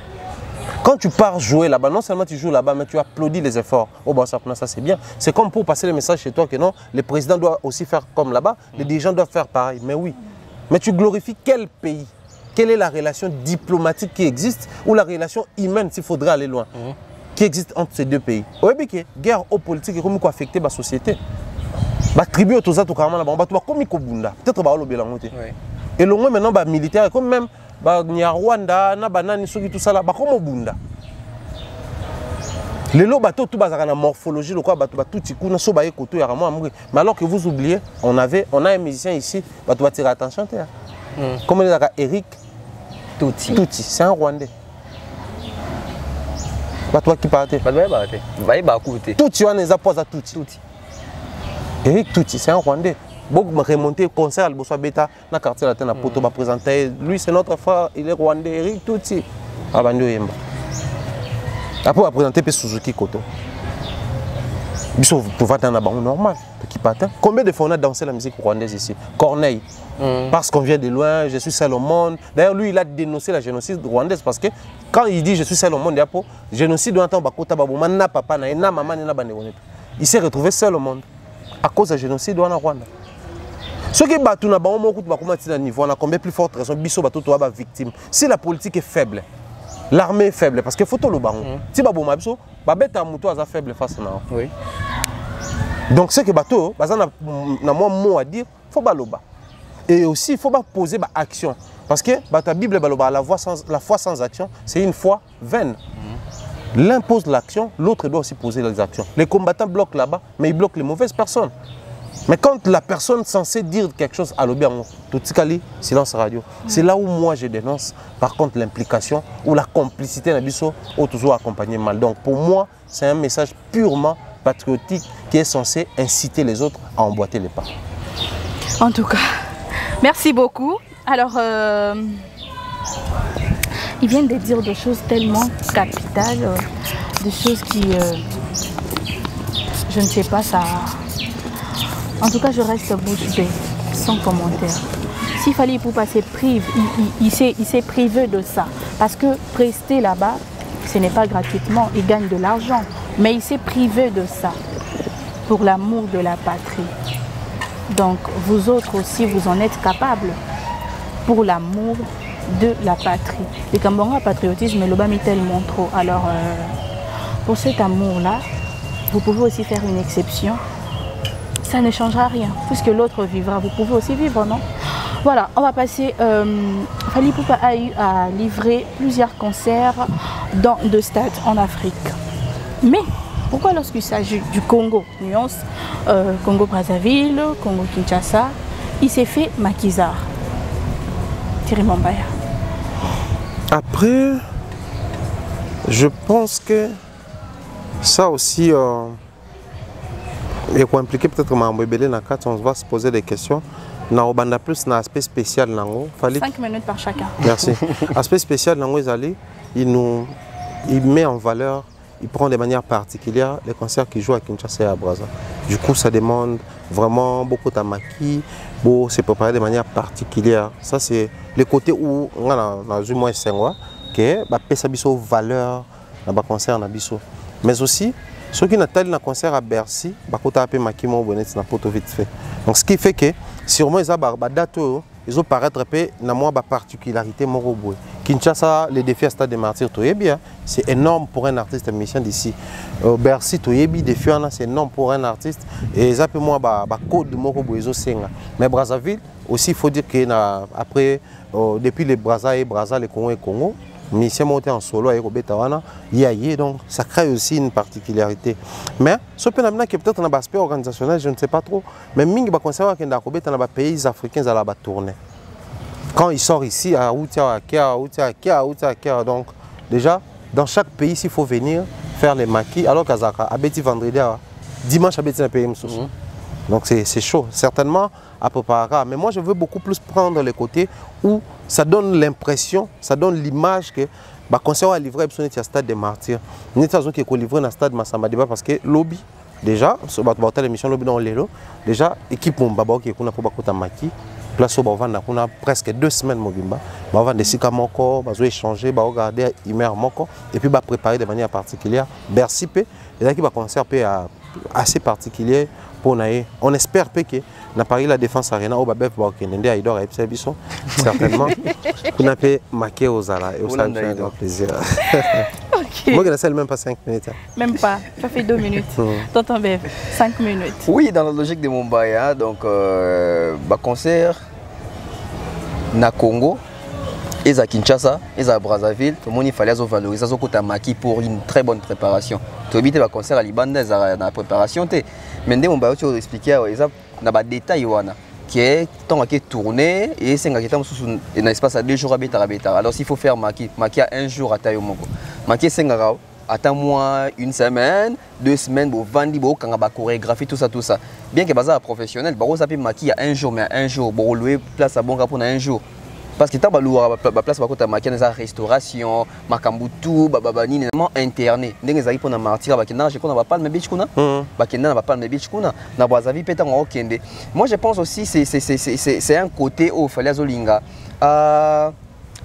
Quand tu pars jouer là-bas, non seulement tu joues là-bas, mais tu applaudis les efforts. Oh, bah, ça c'est bien. C'est comme pour passer le message chez toi que non, le président doit aussi faire comme là-bas, les dirigeants doivent faire pareil. Mais oui. Mais tu glorifies quel pays? Quelle est la relation diplomatique qui existe ou la relation humaine, s'il faudrait aller loin, qui existe entre ces deux pays? Oui, mais guerre aux politiques et comment affecter la société. La tribu tout ça, tout carrément là-bas, on va comme Ikobunda. Peut-être qu'on va le et le moins maintenant, militaire, comme même. Il y a Rwanda, tout ça là, comme au Bunda. Les lots bateaux tout basé la morphologie, le quoi bateau tout tikou na so baé koto ya vraiment amoureux. Mais alors que vous oubliez, on a un musicien ici, bateau attirer attention Comme il a Eric Touti, c'est un Rwandais. Bateau qui partait. Touti on les a posé à Touti. Eric Touti, c'est un Rwandais. Beaucoup me remonter concert al Bosso Beta na quartier latin na poto ba présenter lui c'est notre frère il est rwandais Eric Touti abando yemba après va présenter pe Suzuki Koto biso pour vendre na bango normal qui patin combien de fois on a dansé la musique rwandaise ici Corneille parce qu'on vient de loin je suis seul au monde d'ailleurs lui il a dénoncé la génocide rwandaise parce que quand il dit je suis seul au monde yapo génocide doit entendre bakota baboma na papa na maman na bande il s'est retrouvé seul au monde à cause du génocide en Rwanda. Ce qui est battu na bango moko ba comment à niveau on a combien plus forte raison biso bato to ba victime. Si la politique est faible, l'armée est faible parce que faut to lo bango. Si ba boma biso ba beta muto aza faible face na. Oui. Donc ce que bato baza na moi mot à dire, faut ba loba. Et aussi il faut pas poser ba action parce que ta Bible ba loba la foi sans action, c'est une foi vaine. L'un pose l'action, l'autre doit aussi poser les actions. Les combattants bloquent là-bas, mais ils bloquent les mauvaises personnes. Mais quand la personne censée dire quelque chose à l'obéant, tout silence radio. C'est là où moi je dénonce par contre l'implication ou la complicité d'Abisso ou toujours accompagné mal. Donc pour moi, c'est un message purement patriotique qui est censé inciter les autres à emboîter les pas. En tout cas, merci beaucoup. Alors, ils viennent de dire des choses tellement capitales, des choses qui, je ne sais pas, ça... En tout cas, je reste bouche bée, sans commentaire. S'il fallait pour passer prive, il s'est privé de ça. Parce que prester là-bas, ce n'est pas gratuitement, il gagne de l'argent. Mais il s'est privé de ça pour l'amour de la patrie. Donc, vous autres aussi, vous en êtes capables pour l'amour de la patrie. Et quand on a patriotisme, le bas met tellement trop. Alors, pour cet amour-là, vous pouvez aussi faire une exception. Ça ne changera rien, puisque l'autre vivra, vous pouvez aussi vivre, non? Voilà, on va passer. Fally Ipupa a eu à livrer plusieurs concerts dans deux stades en Afrique. Mais pourquoi lorsqu'il s'agit du Congo, nuance, Congo-Brazzaville, Congo-Kinshasa, il s'est fait maquisard? Thierry Mambaya. Après, je pense que ça aussi... Et pour impliquer peut-être on va se poser des questions. On va plus un aspect spécial. 5 minutes par chacun. Merci. Aspect spécial, il met en valeur, il prend de manière particulière les concerts qui jouent à Kinshasa et à Brazza. Du coup, ça demande vraiment beaucoup de maquis, pour se préparer de manière particulière. Ça, c'est le côté où on a eu moins 5 mois, que ça a valeur dans le concert. Mais aussi, ceux qui n'ont pas un concert à Bercy, ils ont maquis na poto vite fait. Donc, ce qui fait que, sûrement, ils ont paraître un peu dans moi particularité moroboué. Kinshasa, le défi à Stade des Martyrs, c'est énorme pour un artiste musicien d'ici. Bercy, défi c'est énorme pour un artiste. Et ça peut moi code de moroboué mais Brazzaville aussi, il faut dire que après depuis les Brazza et Brazza, les Congo et Congo, musicien monté en solo avec Obetawana, donc ça crée aussi une particularité. Mais ce phénomène qui est peut-être un aspect organisationnel, je ne sais pas trop. Mais Ming va conserver qu'il y a des pays africains à la tournée. Quand il sort ici, à Outia, donc déjà, dans chaque pays, il faut venir faire les maquis, alors qu'à Zaka, à Betty vendredi, dimanche à Betty, un pays. Donc c'est chaud, certainement à Popara. Mais moi, je veux beaucoup plus prendre le côté où ça donne l'impression, ça donne l'image que le concert a livré au Stade des Martyrs. Nous avons livré dans le Stade Massamba Débat parce que lobby, déjà, sur l'émission Lobby dans l'élo, déjà, équipe Mbaba qui est pour Bakota Maki. Place où on a presque 2 semaines, on va décider on va échanger, on va regarder et puis on va préparer de manière particulière. Bercy, et là qui va concert assez particulier pour nous. On espère que na Paris la défense arena au babef ba okende aidor et biso certainement on a pu marquer aux ala et au ça fait un plaisir. OK. Moi je ne même pas 5 minutes. Même pas, ça fait 2 minutes. Tonton Bev, 5 minutes. Oui, dans la logique de Mumbai, hein, donc concert na Congo et à Kinshasa et à Brazzaville, tout le monde il fallait valoriser ce côté maquis pour une très bonne préparation. Tu habites le concert à Libanda dans la préparation mais dès Mumbai tu expliquer na ba détail wana qui est tant que tourner et c'est un espace à 2 jours à beta. Alors s'il faut faire maquis à 1 jour à taille moko. Maquis c'est attends moi 1 semaine, 2 semaines pour vendre pour quand chorégraphie tout ça. Bien que bazar professionnel, bah ça peut maquiller à 1 jour mais à 1 jour pour louer place à bon pour 1 jour. Parce que tant que place pour maquiller dans la restauration, makambutu, babani vraiment interné. Dès que pour na martyr ba kenda je connais pas le beach kuna. Ba kenda ba pas le beach kuna. Na Brazzaville peut-être on okende. Moi je pense aussi c'est un côté où fallait azolinga à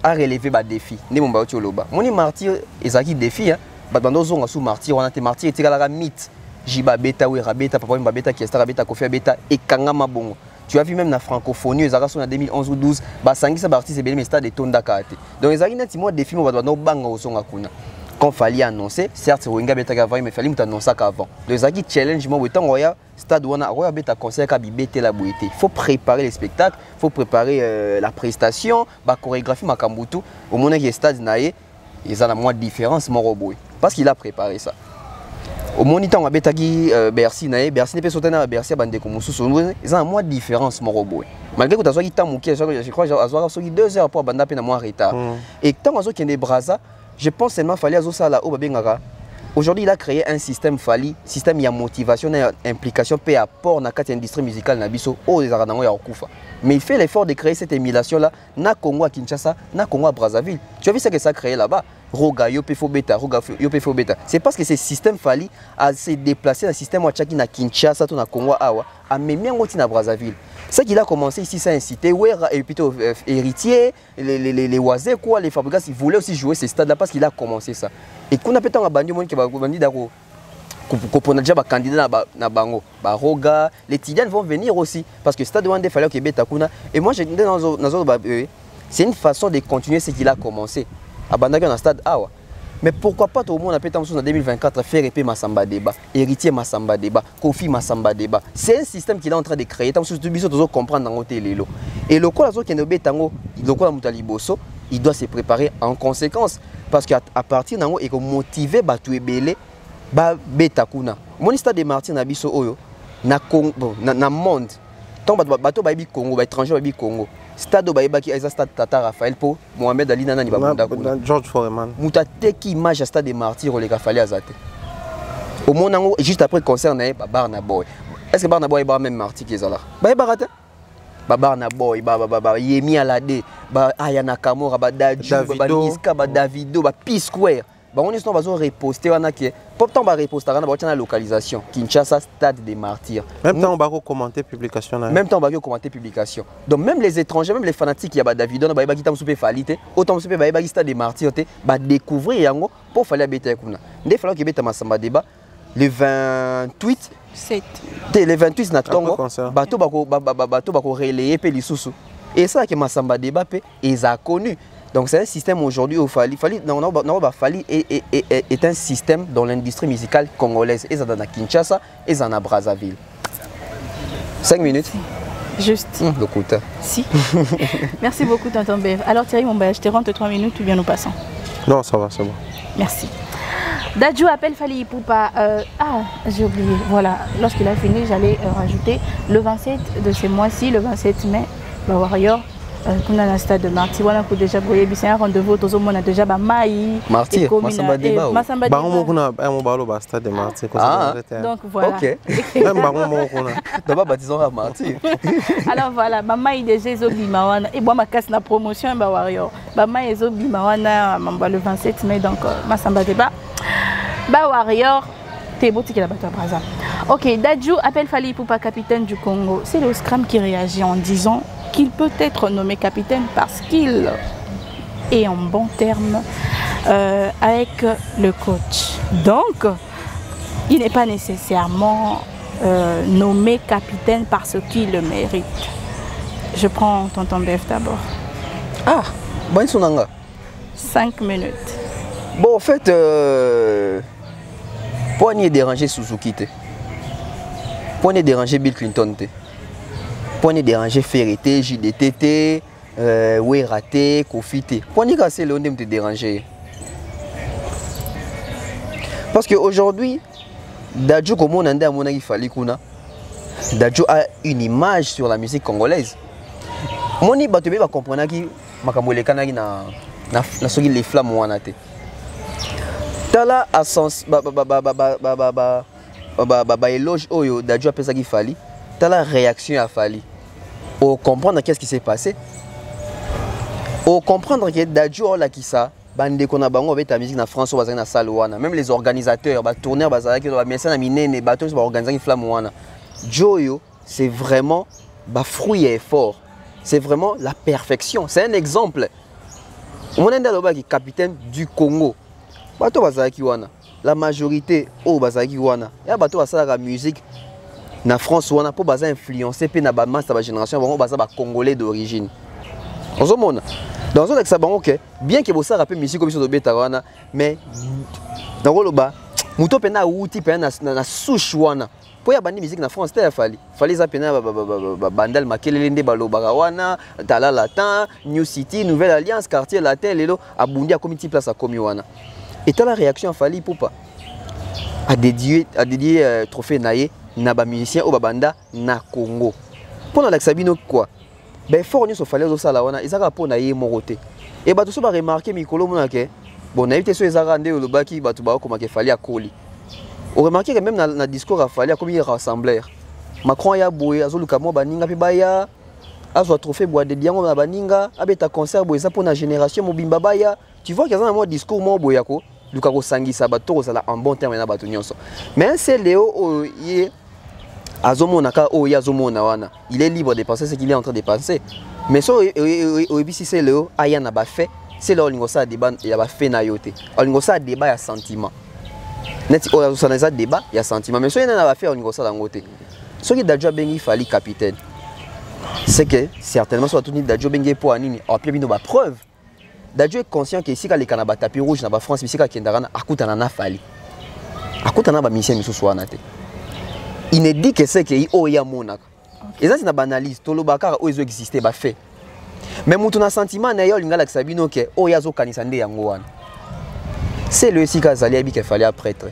relever ba défi. Né mon ba loba. Mon martyr ezaki défi hein. Bando zonga sous martyr on a été martyr et la mythe. Jiba beta ou rabeta papa mba beta qui est rabeta kofi beta et kangama bongo. Tu as vu même la francophonie, ils ont en 2011 ou 2012, Basangisa Barti c'est bien mais stade de Tondakate. Donc ils ont dit moi des films on va no banga au son akuna. Quand fallait annoncer, certes Rohingya beta avant mais fallait annoncer qu'avant. Donc ils ont dit challenge moi autant roya stade wana roya beta concert ka bibete la boité. Il faut préparer les spectacles, il faut préparer la prestation, la chorégraphie makambutu. Au moment que stade naé, ils ont la moins de différence mon robot parce qu'il a préparé ça. Au moniteur on a betagi Bercy n'est pas sauté na Bercy bande comme sous ils ont moins de différence mon robot malgré que tu as soit tamuké je crois avoir 2 heures pour bande peine moins retard et tant azo qui est Brazza je pense seulement fallait azo ça là au babengara aujourd'hui il a créé un système système il motivation et implication peu apport na quatre industrie musicale na biso o les aranango ya okufa mais il fait l'effort de créer cette émulation là na Congo à Kinshasa na Congo à Brazzaville tu as vu ce que ça a créé là-bas Roga yo pefo beta c'est parce que ce système fallait à se déplacer dans le système Wachaki na Kinshasa tout na Congo awa a même na Brazzaville ça qu'il a commencé ici ça incité et plutôt héritier les oisés quoi les fabricants ils voulaient aussi jouer ces stades là parce qu'il a commencé ça et qu'on a peut-être un bandi qui va bandi dako qu'on a déjà ba candidat na bango ba Roga les Tidianes vont venir aussi parce que stade Wande fallait que beta kuna et moi j'ai dans c'est une façon de continuer ce qu'il a commencé abandonné dans le stade awa mais pourquoi pas tout le monde a peut-être en 2024 faire épée Massamba Débat héritier Massamba Débat Kofi Massamba Débat c'est un système qu'il est en train de créer tant que tout biso doit comprendre dans côté lelo et le quoi qui est betango le quoi mutali bosso il doit se préparer en conséquence parce qu'à partir d'ango et motiver batu ebele ba betakuna mon stade de Martyrs na biso oyo na Congo na monde tant bato ba Congo ba étranger ba Congo stade Baïba qui est stade Tata Raphaël pour Mohamed Ali Nana George Foreman mutate qui image stade des Martyrs au lega fallait azate au monde juste après concert na Barna Boy est-ce que Barna Boy ba même martyr qui est là ba barata ba Barna Boy ba Yemi Alade ba Ayana Kamora ba Daju ba Niska ba Davido ba P Square bango nyonso bazo reposter wana ke pourtant ba reposter wana ba tia na localisation Kinshasa stade des martyrs. Même temps on va commenter publication là. Même temps on va commenter publication. Donc même les étrangers, même les fanatiques il y a ba Davidon ba ki tam soupe falite, autant soupe ba stade des martyrs te ba découvrir yango pour fallait beta kuna. Ndé fallait que beta masamba débat le 28 7. Le 28 na tongo bato bako relayer pe lisusu. Et ça que masamba débat pe ils a connu. Donc c'est un système aujourd'hui où Fali est un système dans l'industrie musicale congolaise. Ils sont à Kinshasa, ils sont à Brazzaville. 5 minutes. Juste. Le quota. Si. Merci beaucoup, tonton Bev. Alors Thierry, je te rentre 3 minutes ou bien nous passons? Non, ça va, c'est bon. Merci. Dadju appelle Fali Ipupa. J'ai oublié. Voilà, lorsqu'il a fini, j'allais rajouter le 27 de ce mois-ci, le 27 mai, le Warrior. On a un stade de Martyr, on a déjà un rendez-vous, on a déjà Maï. Martyr, Massamba Débat. On a stade de Martyr. Donc voilà. Ok. Même on a baptisé Martyr. Alors voilà, Maï déjà est Bimawana. Et moi, ma casse la promotion, Warrior. Maï est Bimawana le 27 mai, donc Massamba Débat. Warrior, t'es beau, t'es la bataille à Brazza. Ok, Dadju appelle Fali Ipupa capitaine du Congo. C'est le Scrum qui réagit en disant qu'il peut être nommé capitaine parce qu'il est en bon terme avec le coach. Donc, il n'est pas nécessairement nommé capitaine parce qu'il le mérite. Je prends tonton Bef d'abord. Ah, bon, 5 minutes. Bon, en fait, pour n'y déranger Suzuki, pour n'y déranger Bill Clinton, pour n'y déranger Ferreté, JDTT, Oueraté, Kofité. Pour n'y casser le nom de déranger. Parce qu'aujourd'hui, Dadju, comme on a dit à mon avis, Dadju a une image sur la musique congolaise. Moni Batobé va comprendre que Makamole Kanagi na les flammes ouanate. Tala a sens éloge oyo Dadju a pensé qu'il fallait. Tala réaction a fallu. Au comprendre qu'est-ce qui s'est passé. Au comprendre que Dadju a qui ça. Bande qu'on a bango avec ta musique na France ou na salle ouana. Même les organisateurs, ba tourneurs bazala qui doit mettre na minene bateau ba organiser une flamme ouana. Joyo, c'est vraiment ba fruit et effort. C'est vraiment la perfection. C'est un exemple. On est dans le capitaine du Congo. Bateau bazaki wana. La majorité au bazaki wana. Ya bateau basala la musique na France wana pour baza influencer pe na ba masse ba génération bango baza ba congolais d'origine. Ozomona. Dans un exemple OK, bien que bossa rappel musique comme sur de beta wana, mais dans le bas, muto pena outi pena na souche wana. Pour ya bandi musique na France t'es fali. Fali za pena bandal makelele nde baloba wana, Tala Latin, New City, Nouvelle Alliance, quartier latin lelo abundi a comité place à komi wana. Et t'as la réaction fali poupa. A dédié trophée naé na ba musicien au babanda na Congo. Pour na Sabino quoi? Ben fort nous fallait au salawana ezaka pona ye moroté et bato so ba remarquer mikolo monake bon naïté so ezaka nde le baki bato ba ko make fallait akoli on remarquer que même na discours a fallait comme il rassembleur Macron ya boye azoluka mo baninga pe baya azwa trophée bois de diango na baninga abeta concert boye ça pour na génération mobimba baya tu vois qu'il y a un discours mo boyako luka ko sangisa bato ko sala en bon terme na bato nyonso mais c'est Léo ye Azomonaka o yazomona wana. Il est libre de penser ce qu'il est en train de penser. Mais si c'est le aya na ba fait, c'est là lingosa débat ya ba fait na yote. Lingosa débat ya sentiment. Net o ça débat ya sentiment. Mais so yana na ba fait lingosa dangote. Ce qui Dadju bengi fali capitaine. C'est que certainement soit tout ni Dadju bengi pour anini. On peut bino ba preuve. Dadju est conscient que si ka les kanaba tapis rouge na ba France, si ka kendara akutana na fali. Akutana ba mission miso so anate. Il ne dit que c'est qu'il y a monaka. Et ça c'est une analyse. Tout le bakar où ils existent ba fait. Mais mon sentiment na yo lingala sabino que o yazo kanisande yango wana. C'est le sika zali abi qu'il fallait prêtre.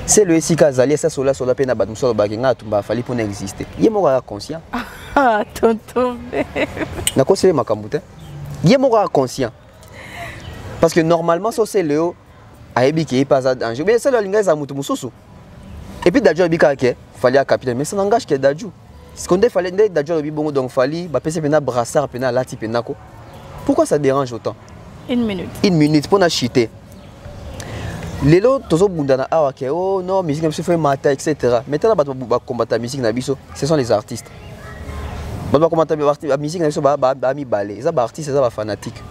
C'est le sika zali ça sola pe na batu solo bakinga tumba fallait pour exister. Yemo ka conscient. Ah tonton. Na ko c'est makambute. Yemo ka conscient. Parce que normalement ça c'est le ayebi qui est pas à danger. Mais c'est le lingala za mutu mususu. Et puis Dadju Bika il fallait un capitaine mais ça n'engage que Dadju. Ce qu'on dit fallait Dadju Bibongo donc fallait ba pese pena brassard pena lati pena ko. Pourquoi ça dérange autant? 1 minute. 1 minute pour na chiter. lelo tozo bundana awa ke oh non musique na biso fait mata etc. Maintenant ba combattre la musique na biso, ce sont les artistes. Ba combattre la musique na biso ba mi balé, ça ba artiste, ça ba fanatique.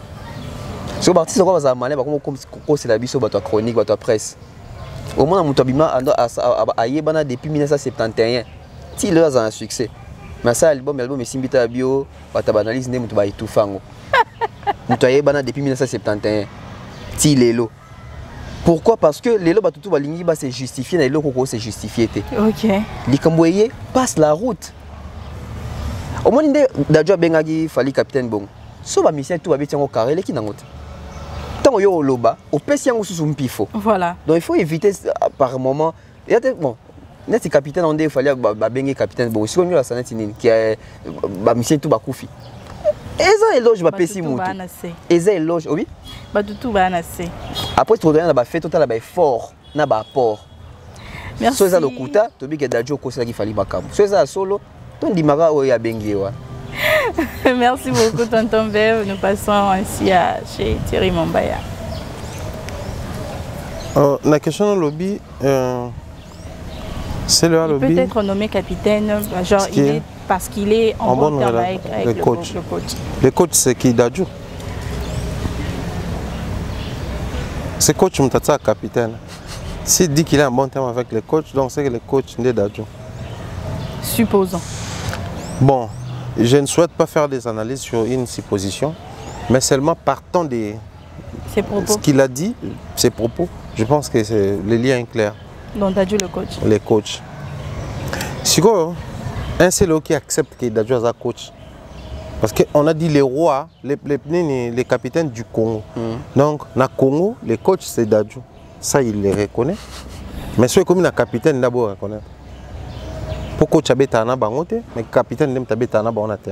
So ba artiste ko ba za malé ba comme c'est la biso ba to chronique, ba to presse. Au moins muto bima ando ayebana depuis 1971. Ti le a un succès. Mais ça album Simbita bio ba ta banalise ne muto ba itufango. Muto ayebana depuis 1971. Ti lelo. Pourquoi? Parce que les lots tout balingi ba c'est justifié, les lots koko c'est justifié. OK. Likamboye passe la route. Au moins inde dajo bengagi fali capitaine bon. So ba mission tout ba beti ngo carré les ki nangote. Tant yo loba, au pesi yango susu mpifo. Voilà. Donc il faut éviter par moment. Il y a bon, net capitaine on il fallait ba bengi capitaine bon. Si on la saneti nini qui a ba mission tout ba kufi. Eza éloge ba pesi mutu. Eza éloge, oui. Ba tout ba na se. Après tu regardes ba fait total ba effort, na ba apport. Merci. So eza lokuta, to bi ke dajo ko sala ki fali bakam. So eza solo, ton dimara o ya bengi wa. Merci beaucoup tonton Bev. Nous passons ainsi à chez Thierry Mombaya. La question de lobby, c'est le lobby. Il peut être nommé capitaine, genre il est parce qu'il est en bon terme avec le coach. Le coach, c'est qui Dadju? C'est coach Mtata, capitaine. S'il dit qu'il est en bon terme avec le coach, donc c'est que le coach n'est Dadju. Supposons. Bon, je ne souhaite pas faire des analyses sur une supposition, mais seulement partant de ce qu'il a dit, ses propos, je pense que le lien est clair. Donc Dadju le coach. Les coachs. Si un seul qui accepte que Dadju est un coach. Parce qu'on a dit les rois, les capitaines du Congo. Donc, dans le Congo, les coachs c'est Dadju. Ça, il les reconnaît. Mais ceux comme un capitaine, d'abord reconnaître. Pour coach abetana bangote, mais capitaine n'aime tabetana bangote.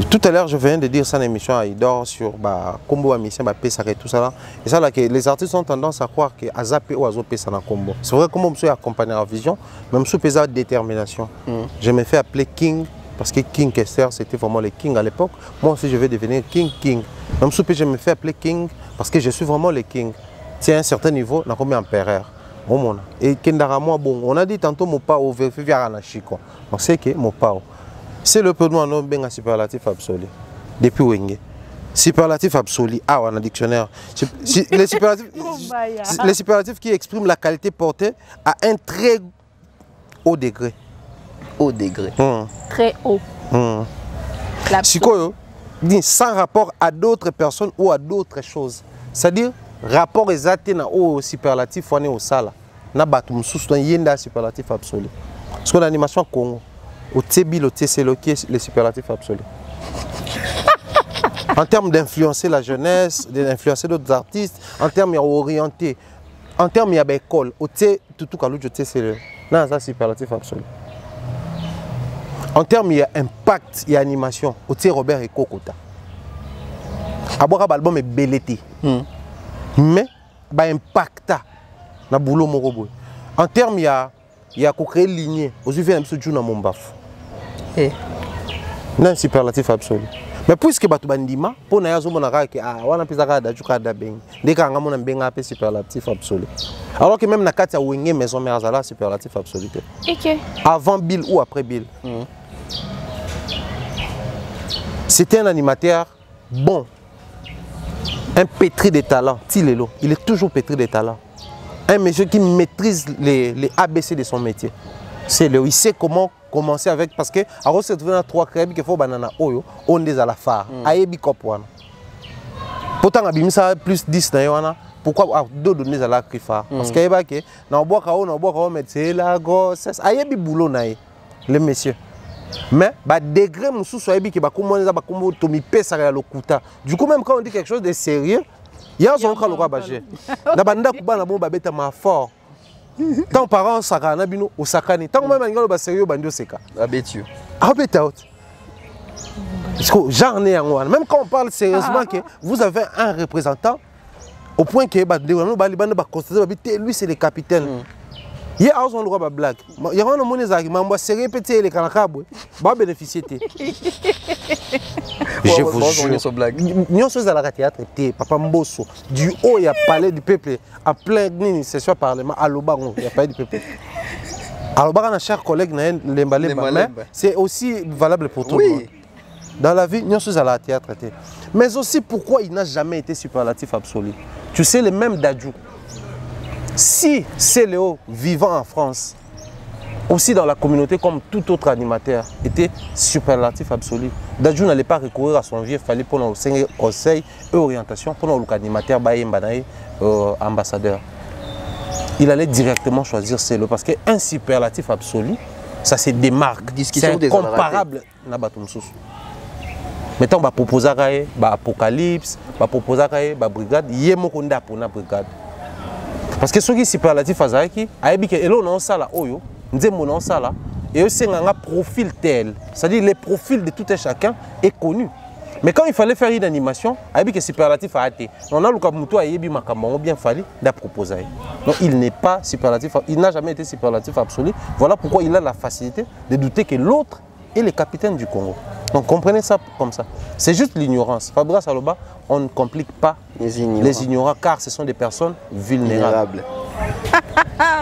Tout à l'heure, je viens de dire ça dans l'émission à Idor sur combo à mission, PESA et tout ça là. Et ça là que les artistes ont tendance à croire que Azapé ou Azo PESA dans combo. C'est vrai comment je suis accompagné en vision, même sous PESA détermination. Je me fais appeler King parce que King Kester c'était vraiment le King à l'époque. Moi aussi je vais devenir King. Même sous PESA je me fais appeler King parce que je suis vraiment le King. C'est à un certain niveau, on a comme empereur. Et Kendaramo bon, on a dit tantôt mon pao via Chico. Donc c'est que mon pao. C'est le peu de nous un superlatif absolu. Depuis Wenge. Superlatif absolu. Ah, on a un dictionnaire. Les superlatifs qui expriment la qualité portée à un très haut degré. Haut degré. Très haut. Chico, sans rapport à d'autres personnes ou à d'autres choses. C'est-à-dire, rapport exact au superlatif on est au sala na batum sous yenda superlatif absolu parce que l'animation Congo au tebi le tselo qui est le superlatif absolu en termes d'influencer la jeunesse, d'influencer d'autres artistes, en termes orientés, en termes il y a école au té tout kalu je tselo na ça superlatif absolu en termes il y a impact il y a animation au té Robert et Kokota abora album est belleté mais bah impacta na boulot mon robot en termes il y a créer lignée aujourd'hui fait un peu de mon baf non superlatif absolu mais puisque batu bandima pour na yazo monaka que wana pizaka da juka da beng ndeka nga mona mbenga pe superlatif absolu alors que même na kati ya wenge maison merzala superlatif absolu OK avant Bill ou après Bill c'était un animateur bon. Un pétri de talent, Tilelo, il est toujours pétri de talent. Un monsieur qui maîtrise les ABC de son métier. C'est le, il sait comment commencer avec, parce que alors c'est devenu 3 crèmes qu'il faut banana oyo, on est à la phare, ayebi kopwana. Pourtant abimisa plus 10 na yona, pourquoi deux donner à la crifa? Parce que yeba ke na bois kao mais c'est la grossesse, ayebi boulot na le monsieur. Mais bah degré musu soyebi ki ba comment za ba kombo tomi pesa ya lokuta. Du coup même quand on dit quelque chose de sérieux, il y a un cas le roi bagé. Na banda kuba na bon ba beta ma fort. Tant parents saka na bino osakani. Tant même ngalo ba sérieux bandi oseka. Abetu. Abeta out. Parce que genre né en même quand on parle sérieusement que vous avez un représentant au point que ba ba constater lui c'est le capitaine. Il y a un droit à blague. Il y a un moment où les gens sérieux petit les canacabos va bénéficier. Je vous jure. Nous sommes à la théâtre, Papa Mbosso. Du haut, il y a palais du peuple. En plein session parlement, à l'Obaron, il y a palais du peuple. Alors, nos chers collègues, c'est aussi valable pour tout le monde. Dans la vie, nous sommes à la théâtre. Mais aussi, pourquoi il n'a jamais été superlatif absolu? Tu sais, le même Dadju. Si c'est Léo vivant en France, aussi dans la communauté comme tout autre animateur, était superlatif absolu. Dadju n'allait pas recourir à son vieux, il fallait pour nos conseils et orientations pour nos animateurs, ambassadeur. Il allait directement choisir Célo parce qu'un superlatif absolu, ça se démarque. C'est comparable à Batumsous. Mettons, on va proposer Apocalypse, on va proposer Brigade, il y a Mokonda pour la Brigade. Parce que ceux qui sont superlatifs à Zaki, et là on a ça là, et aussi un profil tel, c'est-à-dire le profil de tout un chacun est connu. Mais quand il fallait faire une animation, il y a superlatif à athée. On a le Kamuto a bien fallu de proposer. Donc il n'est pas superlatif, il n'a jamais été superlatif absolu. Voilà pourquoi il a la facilité de douter que l'autre est le capitaine du Congo. Donc comprenez ça comme ça. C'est juste l'ignorance. Fabrice Aloba, on ne complique pas les ignorants car ce sont des personnes vulnérables.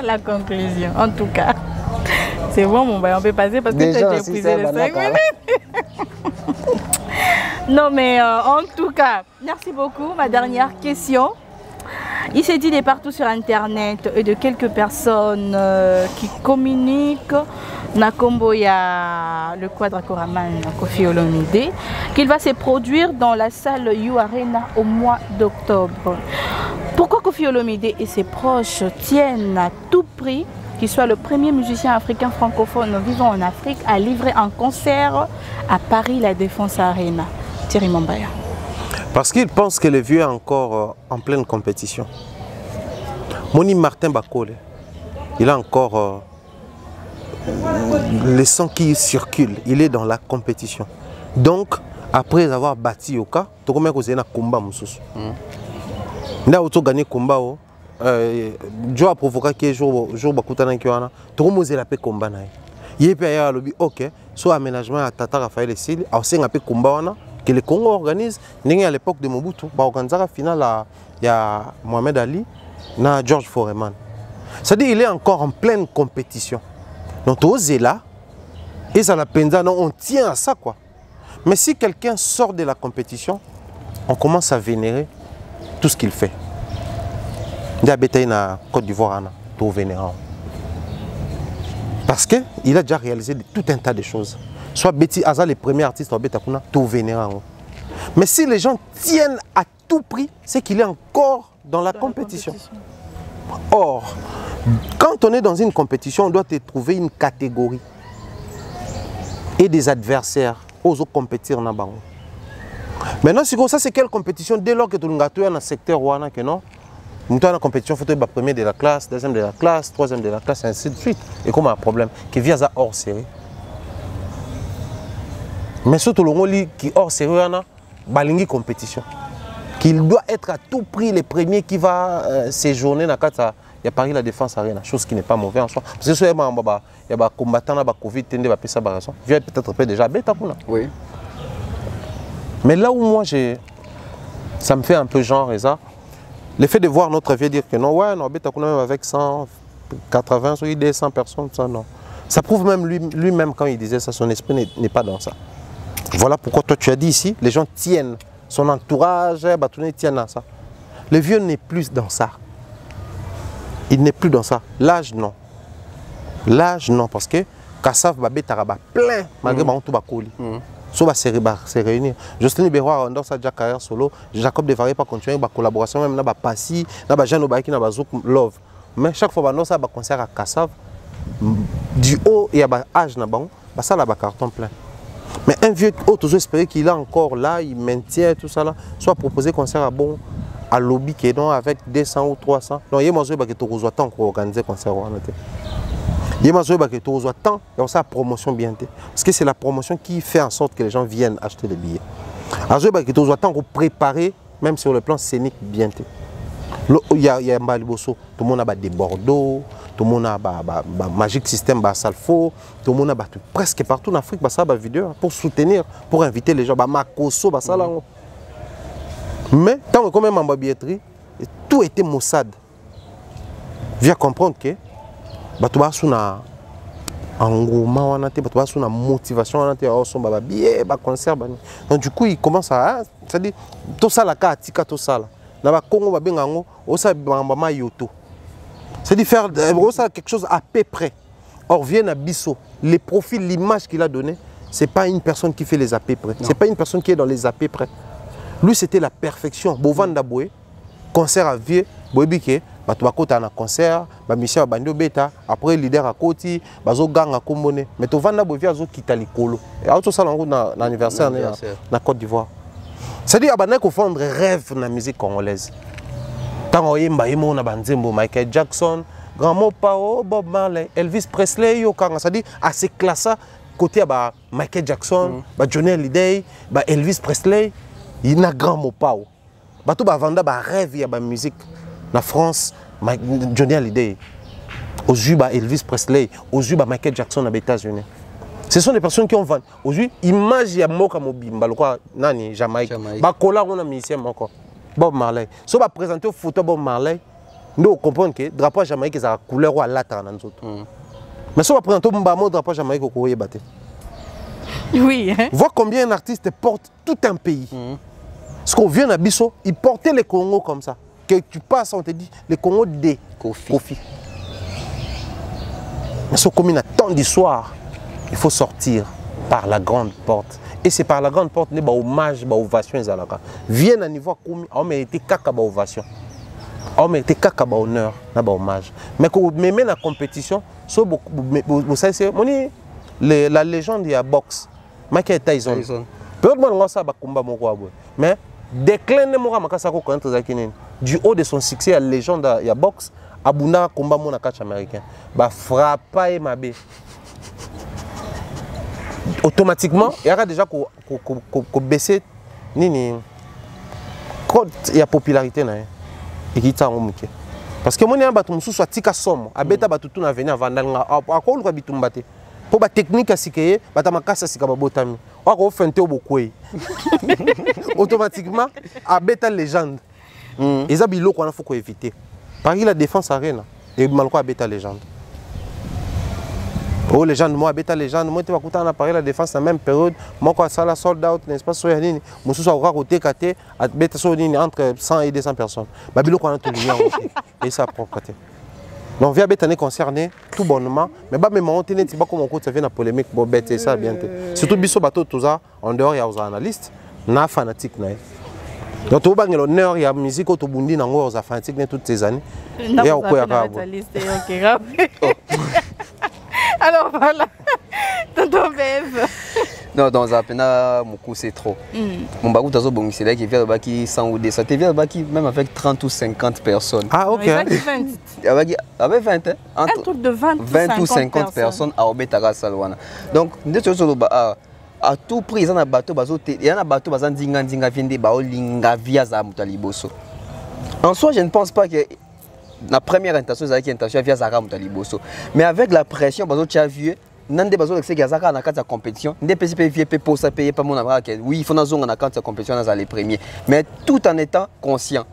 La conclusion, en tout cas. C'est bon, on peut passer parce que tu as épuisé les 5 minutes. Non, mais en tout cas, merci beaucoup. Ma dernière question. Il s'est dit de partout sur Internet et de quelques personnes qui communiquent, Nakomboya, le Quadracoraman, Koffi Olomide, qu'il va se produire dans la salle You Arena au mois d'octobre. Pourquoi Koffi Olomide et ses proches tiennent à tout prix qu'il soit le premier musicien africain francophone vivant en Afrique à livrer un concert à Paris, la Défense Arena? Thierry Mambaya. Parce qu'il pense que le vieux est encore en pleine compétition. Moni Martin Bakole, il a encore le sang qui circule, il est dans la compétition. Donc, après avoir battu Yoka, tu as gagné un combat. Tu as gagné un combat. Dieu a provoqué que jour bakutana kiwana to moze la pe combat na ye pe ya lobi OK so aménagement à Tata Raphaël Esili a aussi un peu combat wana que le Congo organise ningi à l'époque de Mobutu ba organiser finale il y a Mohamed Ali na George Foreman. C'est-à-dire il est encore en pleine compétition. Donc osé là et ça la penza non on tient à ça quoi. Mais si quelqu'un sort de la compétition, on commence à vénérer tout ce qu'il fait. Na Côte d'Ivoire, parce qu'il a déjà réalisé tout un tas de choses. Soit Betty Aza, les premiers artistes en Betakuna, tout vénérant. Mais si les gens tiennent à tout prix, c'est qu'il est encore dans la compétition. Or, quand on est dans une compétition, on doit trouver une catégorie et des adversaires aux autres compétir. Maintenant, ça c'est quelle compétition? Dès lors que tu es dans le secteur Wana, que non? Nous avons la compétition, il faut être premier de la classe, deuxième de la classe, troisième de la classe, et ainsi de suite. Et comme un problème, qui vient à hors série. Mais surtout le monde qui hors série, il y a une compétition. Qu'il doit être à tout prix le premier qui va séjourner dans la Paris la Défense Arena, chose qui n'est pas mauvaise en soi. Parce que il y a des combattants qui Covid, qui ont fait ça, vient peut-être déjà bête. Oui. Mais là où moi, ça me fait un peu genre, et ça. Le fait de voir notre vieux dire que non, ouais, non, même avec 180, 100 personnes, ça non. Ça prouve même lui-même quand il disait ça, son esprit n'est pas dans ça. Voilà pourquoi toi tu as dit ici, les gens tiennent, son entourage, tiennent à ça. Le vieux n'est plus dans ça. Il n'est plus dans ça. L'âge, non. L'âge, non, parce que Kassav Babé Taraba plein, malgré tout Bakoli. So va se réunir. Jocelyne Béroir dans sa carrière solo, Jacob Devaré pas continuer la collaboration même na ba Passy, na ba Jean Obaki na ba Zouk Love. Mais chaque fois ba ça ba concert à Kassav du haut et à ba âge na bango, ba ça la ba carton plein. Mais un vieux toujours espérer qu'il est encore là, il maintient tout ça là, soit proposer concert à bon à lobby qui est non avec 200 ou 300. Non, il y a moi ba que tu reçois tant pour organiser concert on était. Il y a tant et ça promotion bien parce que c'est la promotion qui fait en sorte que les gens viennent acheter des billets. Il y a tant pour préparer même sur le plan scénique bien. Il y a Mbaliboso, tout le monde a des Bordeaux, tout le monde a Magic System, Salfo, tout le monde a presque partout en Afrique, ça a vidéo pour soutenir, pour inviter les gens, Makoso, ça là. Mais tant que même en billetterie, tout était Mossad. Viens comprendre que tu vas sur un engouement, tu vas sur une motivation, tu vas sur un billet, un concert. Donc du coup, il commence à... C'est-à-dire, tout ça, la carte, tout ça. Dans Congo, c'est-à-dire faire quelque chose à peu près. Or, vient à Bisso, les profils, l'image qu'il a donné, ce n'est pas une personne qui fait les à peu près. Ce n'est pas une personne qui est dans les à peu près. Lui, c'était la perfection. Bovanda Boé, concert à Vieux, Boébike, tu as un concert, Michel Bandio Beta, après leader à Koti, Bazo Gang à Kombone. Mais tu vas Boé, Azo Kita Likolo. Et autre ça, dans l'anniversaire en Côte d'Ivoire. C'est-à-dire qu'il faut fondre rêve dans la musique congolaise. Tant on y a Michael Jackson, Grand Mopao, Bob Marley, Elvis Presley, c'est-à-dire à ces classes côté Michael Jackson, Johnny Hallyday, Elvis Presley, il y a Grand Mopao. Tout le monde a rêve de la musique. En France, Johnny Hallyday, aux yeux Elvis Presley, aux yeux Michael Jackson aux États-Unis. Ce sont des personnes qui ont vendu. Aujourd'hui, image ya moka mobimba, nani Jamaïque. Bakola on a musicien encore. Bob Marley. Si on va présenter une photo Bob Marley, nous comprenons que le drapeau jamaïcain est la couleur à l'ata dans nous autres. Mais si on va présenter un drapeau jamaïcain au courrier batté. Oui. Hein? Vois combien un artiste porte tout un pays. Parce qu'on vient à Bisso, il portait les Congos comme ça. Que tu passes, on te dit les Congos des Kofi. Mais c'est comme il y a tant d'histoires. Il faut sortir par la grande porte. Et c'est par la grande porte que hommage, ovation. Viens à niveau comme on mérite caca ovation. On mérite caca honneur, hommage. Mais quand on met dans la compétition, vous savez, la légende de la boxe, Michael Tyson. Peut-être que je sais combat mais déclin de Moura Makasa contre Zakinen. Du haut de son succès, la légende de la boxe, Abuna combat mon catch américain. Bah frappa et mabe. Automatiquement, il y a déjà qu'on baisse il y a popularité et qui t'a remonté. Parce que moi, je suis un tika somme, à beta batutu na venir vandal à quoi on habitum baté. Pour la technique à sikeye, batamakasa sikababotami. On fait un théo beaucoup. Automatiquement, à beta légende. Et ça bilo qu'on a faut éviter. Par exemple, la défense arena et malko à beta légende. Oh légende, moi beta légende, moi tu vas écouter on a parlé la défense dans la même période. Moi quand ça la sold out, n'est-ce pas sur yani, moi sous aura côté KT à beta sur yani entre 100 et 200 personnes. Ba bilo qu'on a tout lien et ça propre côté. Donc via beta n'est concerné tout bonnement, mais ba même monter n'est pas comme on côté ça vient la polémique bon bête ça bien. Surtout biso bateau tout ça en dehors il y a aux analystes, na fanatique na. Donc tout bang l'honneur il y a musique au Burundi na ngoro za fanatique toutes ces années. Et à quoi ya ka. Alors voilà, tonton Bev. Non, dans un pena, mon coup c'est trop. Mon bagou tazo bon, c'est là qui vient de qui 100 ou 200, tu viens de même avec 30 ou 50 personnes. Ah ok. Avec 20, hein? Un truc de 20 ou 50 personnes à Obetara Salwana. Donc, nous sommes à tout prix, il y a un bateau, il y a un bateau, il y a un bateau, en soi, je ne pense pas que la première intention, c'est l'intention via Zara Moutaliboso. Mais avec la pression, tu as vu, Nande Bazo que Zara na carte de compétition, des PCP pour ça payer pas mon avis. Oui, il faut dans zone na carte de compétition dans les premiers, mais tout en étant conscient.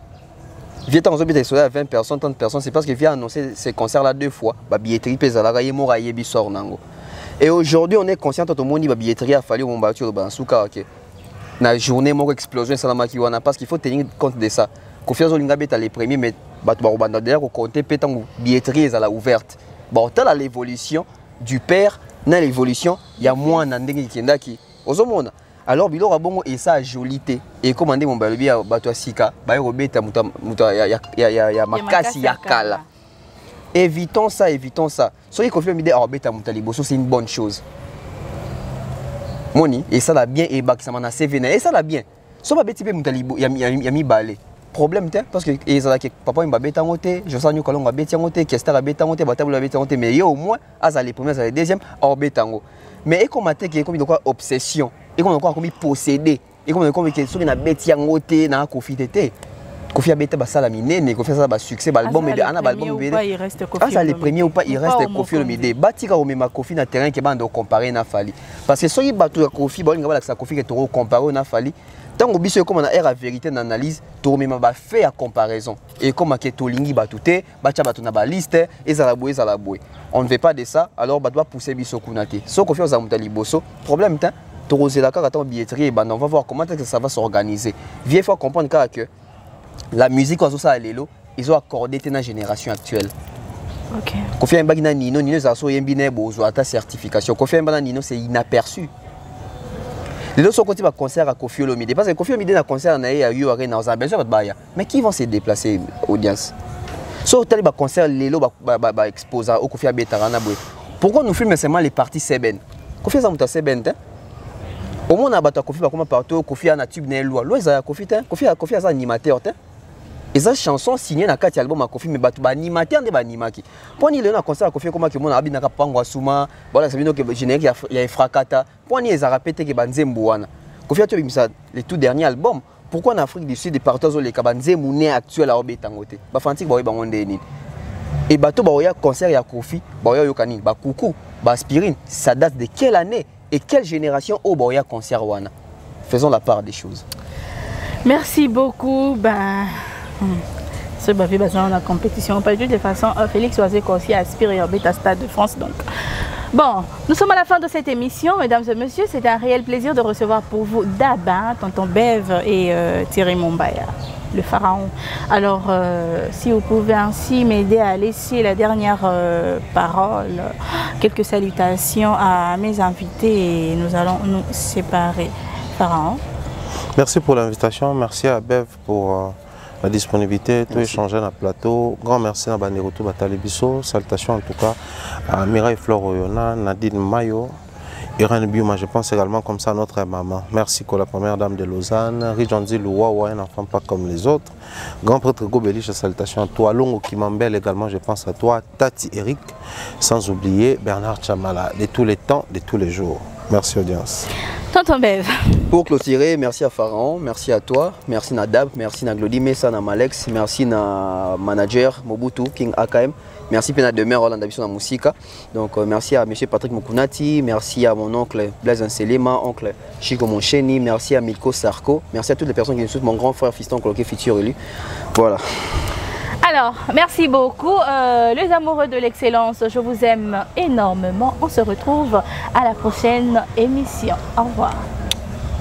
Viens en zobé sur 20 personnes, 30 personnes, c'est parce que vient annoncer ces concerts là 2 fois, ba billetterie pesa la raye moraye bisor nango. Et aujourd'hui, on est conscient tout le monde ba billetterie a fallu on battu le bansuka OK. Na journée mon explosion ça la wana parce qu'il faut tenir compte de ça. Confiance au Lingabet à les premiers mais bato ba d'ailleurs au côté pétant billetterie à la ouverte. Bon, t'as l'évolution du père, dans l'évolution, il y a moins d'endingue qui est qui. Aux monde. Alors, il y a bon et ça jolité. Et comme on dit mon balubi à bato sika, ba robeta muta ya makasi ya kala. Évitons ça, évitons ça. Soyez confiants m'idée à beta muta liboso, c'est une bonne chose. Moni et ça l'a bien et bak ça m'a sévéné et ça l'a bien. So ba beti pe muta libo ya mi balé. Problème parce que papa m'a bêté en côté, je sens que l'on va bêter en côté, que c'est la bêté en côté, la bêté en côté, mais au moins, à les premières, à les deuxièmes, à bêter en côté. Mais et comme à qui est comme obsession, et comme on comme posséder, et comme on est sur une bêtise en côté, dans la confidité. Kofi Abeta basala minene, Kofi Abeta succès, album et un album il reste Kofi. Ça les premiers ou pas, il reste Kofi Olomide. Batika au même Kofi na terrain qui bande comparer na Fali. Parce que soyez battu à Kofi, bon, il va la Kofi que tu comparer na Fali. Tant que biso comme on a la vérité d'analyse, tu même ba fait à comparaison. Et comme que to lingi batute, bacha batu na ba liste et za la boué. On ne veut pas de ça, alors ba doit pousser biso kunate. So Kofi za mutali bosso, problème t'in, tu rosé la carte en billetterie, on va voir comment ça va s'organiser. Viens faut comprendre que la musique, ils ont accordé à la génération actuelle. Ok. Kofi Mbagina Nino, ta certification. Kofi Mbagina Nino, c'est inaperçu. Les autres sont continués à concert à Kofi Olomide. Parce que Kofi Olomide a un concert à Yoare dans un besoin de Baya. Mais qui vont se déplacer, audience? Sauf que les concerts, les lots exposés au Kofi Abetarana. Pourquoi nous filmons seulement les parties Seben? Kofi Zamuta Seben, au moins, on a battu Kofi partout. Kofi a un tube de loi. L'eau, Kofi a un animateur. Et ça, chanson signée dans 4 albums à Kofi, mais battu animateur de animaki. Pour nous, on a concert à Kofi comme que mon habit n'a pas pangwa souma. Voilà, ça veut dire que générique il y a fracata. Pour nous, ils ont répété que Banzembouana. Kofi a tué les tout derniers albums. Pourquoi en Afrique du Sud, les partenaires les Kabanzemouné actuels à Obetangote? Bah fantique bah oui bah on déni. Et bateau bah y concert y a Kofi, bah y Yokani, bah coucou, bah aspirine. Ça date de quelle année et quelle génération au bah y concert wana? Faisons la part des choses. Merci beaucoup. Ce bavé basé dans la compétition. Pas de toute façon, Félix Oisé aussi aspire à Beta Stade de France. Donc, bon, nous sommes à la fin de cette émission, mesdames et messieurs. C'est un réel plaisir de recevoir pour vous Daba, Tonton Bev et Thierry Mombaya, le pharaon. Alors, si vous pouvez ainsi m'aider à laisser la dernière parole, quelques salutations à mes invités et nous allons nous séparer. Pharaon. Merci pour l'invitation. Merci à Bev pour la disponibilité, tout échanger dans le plateau. Grand merci à Baneroto Batalibiso. Salutations en tout cas à Mireille Flore Oyona, Nadine Mayo, Irène Biuma, je pense également comme ça à notre maman. Merci pour la première dame de Lausanne, Rijandi Louawa, un enfant pas comme les autres. Grand prêtre Gobelich, salutations à toi. Longo Kimambel également, je pense à toi. Tati Eric, sans oublier Bernard Chamala, de tous les temps, de tous les jours. Merci audience. Tonton Bev. Pour clôturer, merci à Pharaon, merci à toi, merci à Dab, merci à Glody Messa, à Malex, merci à manager Mobutu, King AKM, merci à Demer Hollande Abisson Musika. Donc merci à M. Patrick Mukunati, merci à mon oncle Blaise Anselema, oncle Chico Moncheni, merci à Milko Sarko, merci à toutes les personnes qui nous soutiennent, mon grand frère fiston Coloqué Futur élu. Voilà. Alors, merci beaucoup. Les amoureux de l'excellence, je vous aime énormément. On se retrouve à la prochaine émission. Au revoir.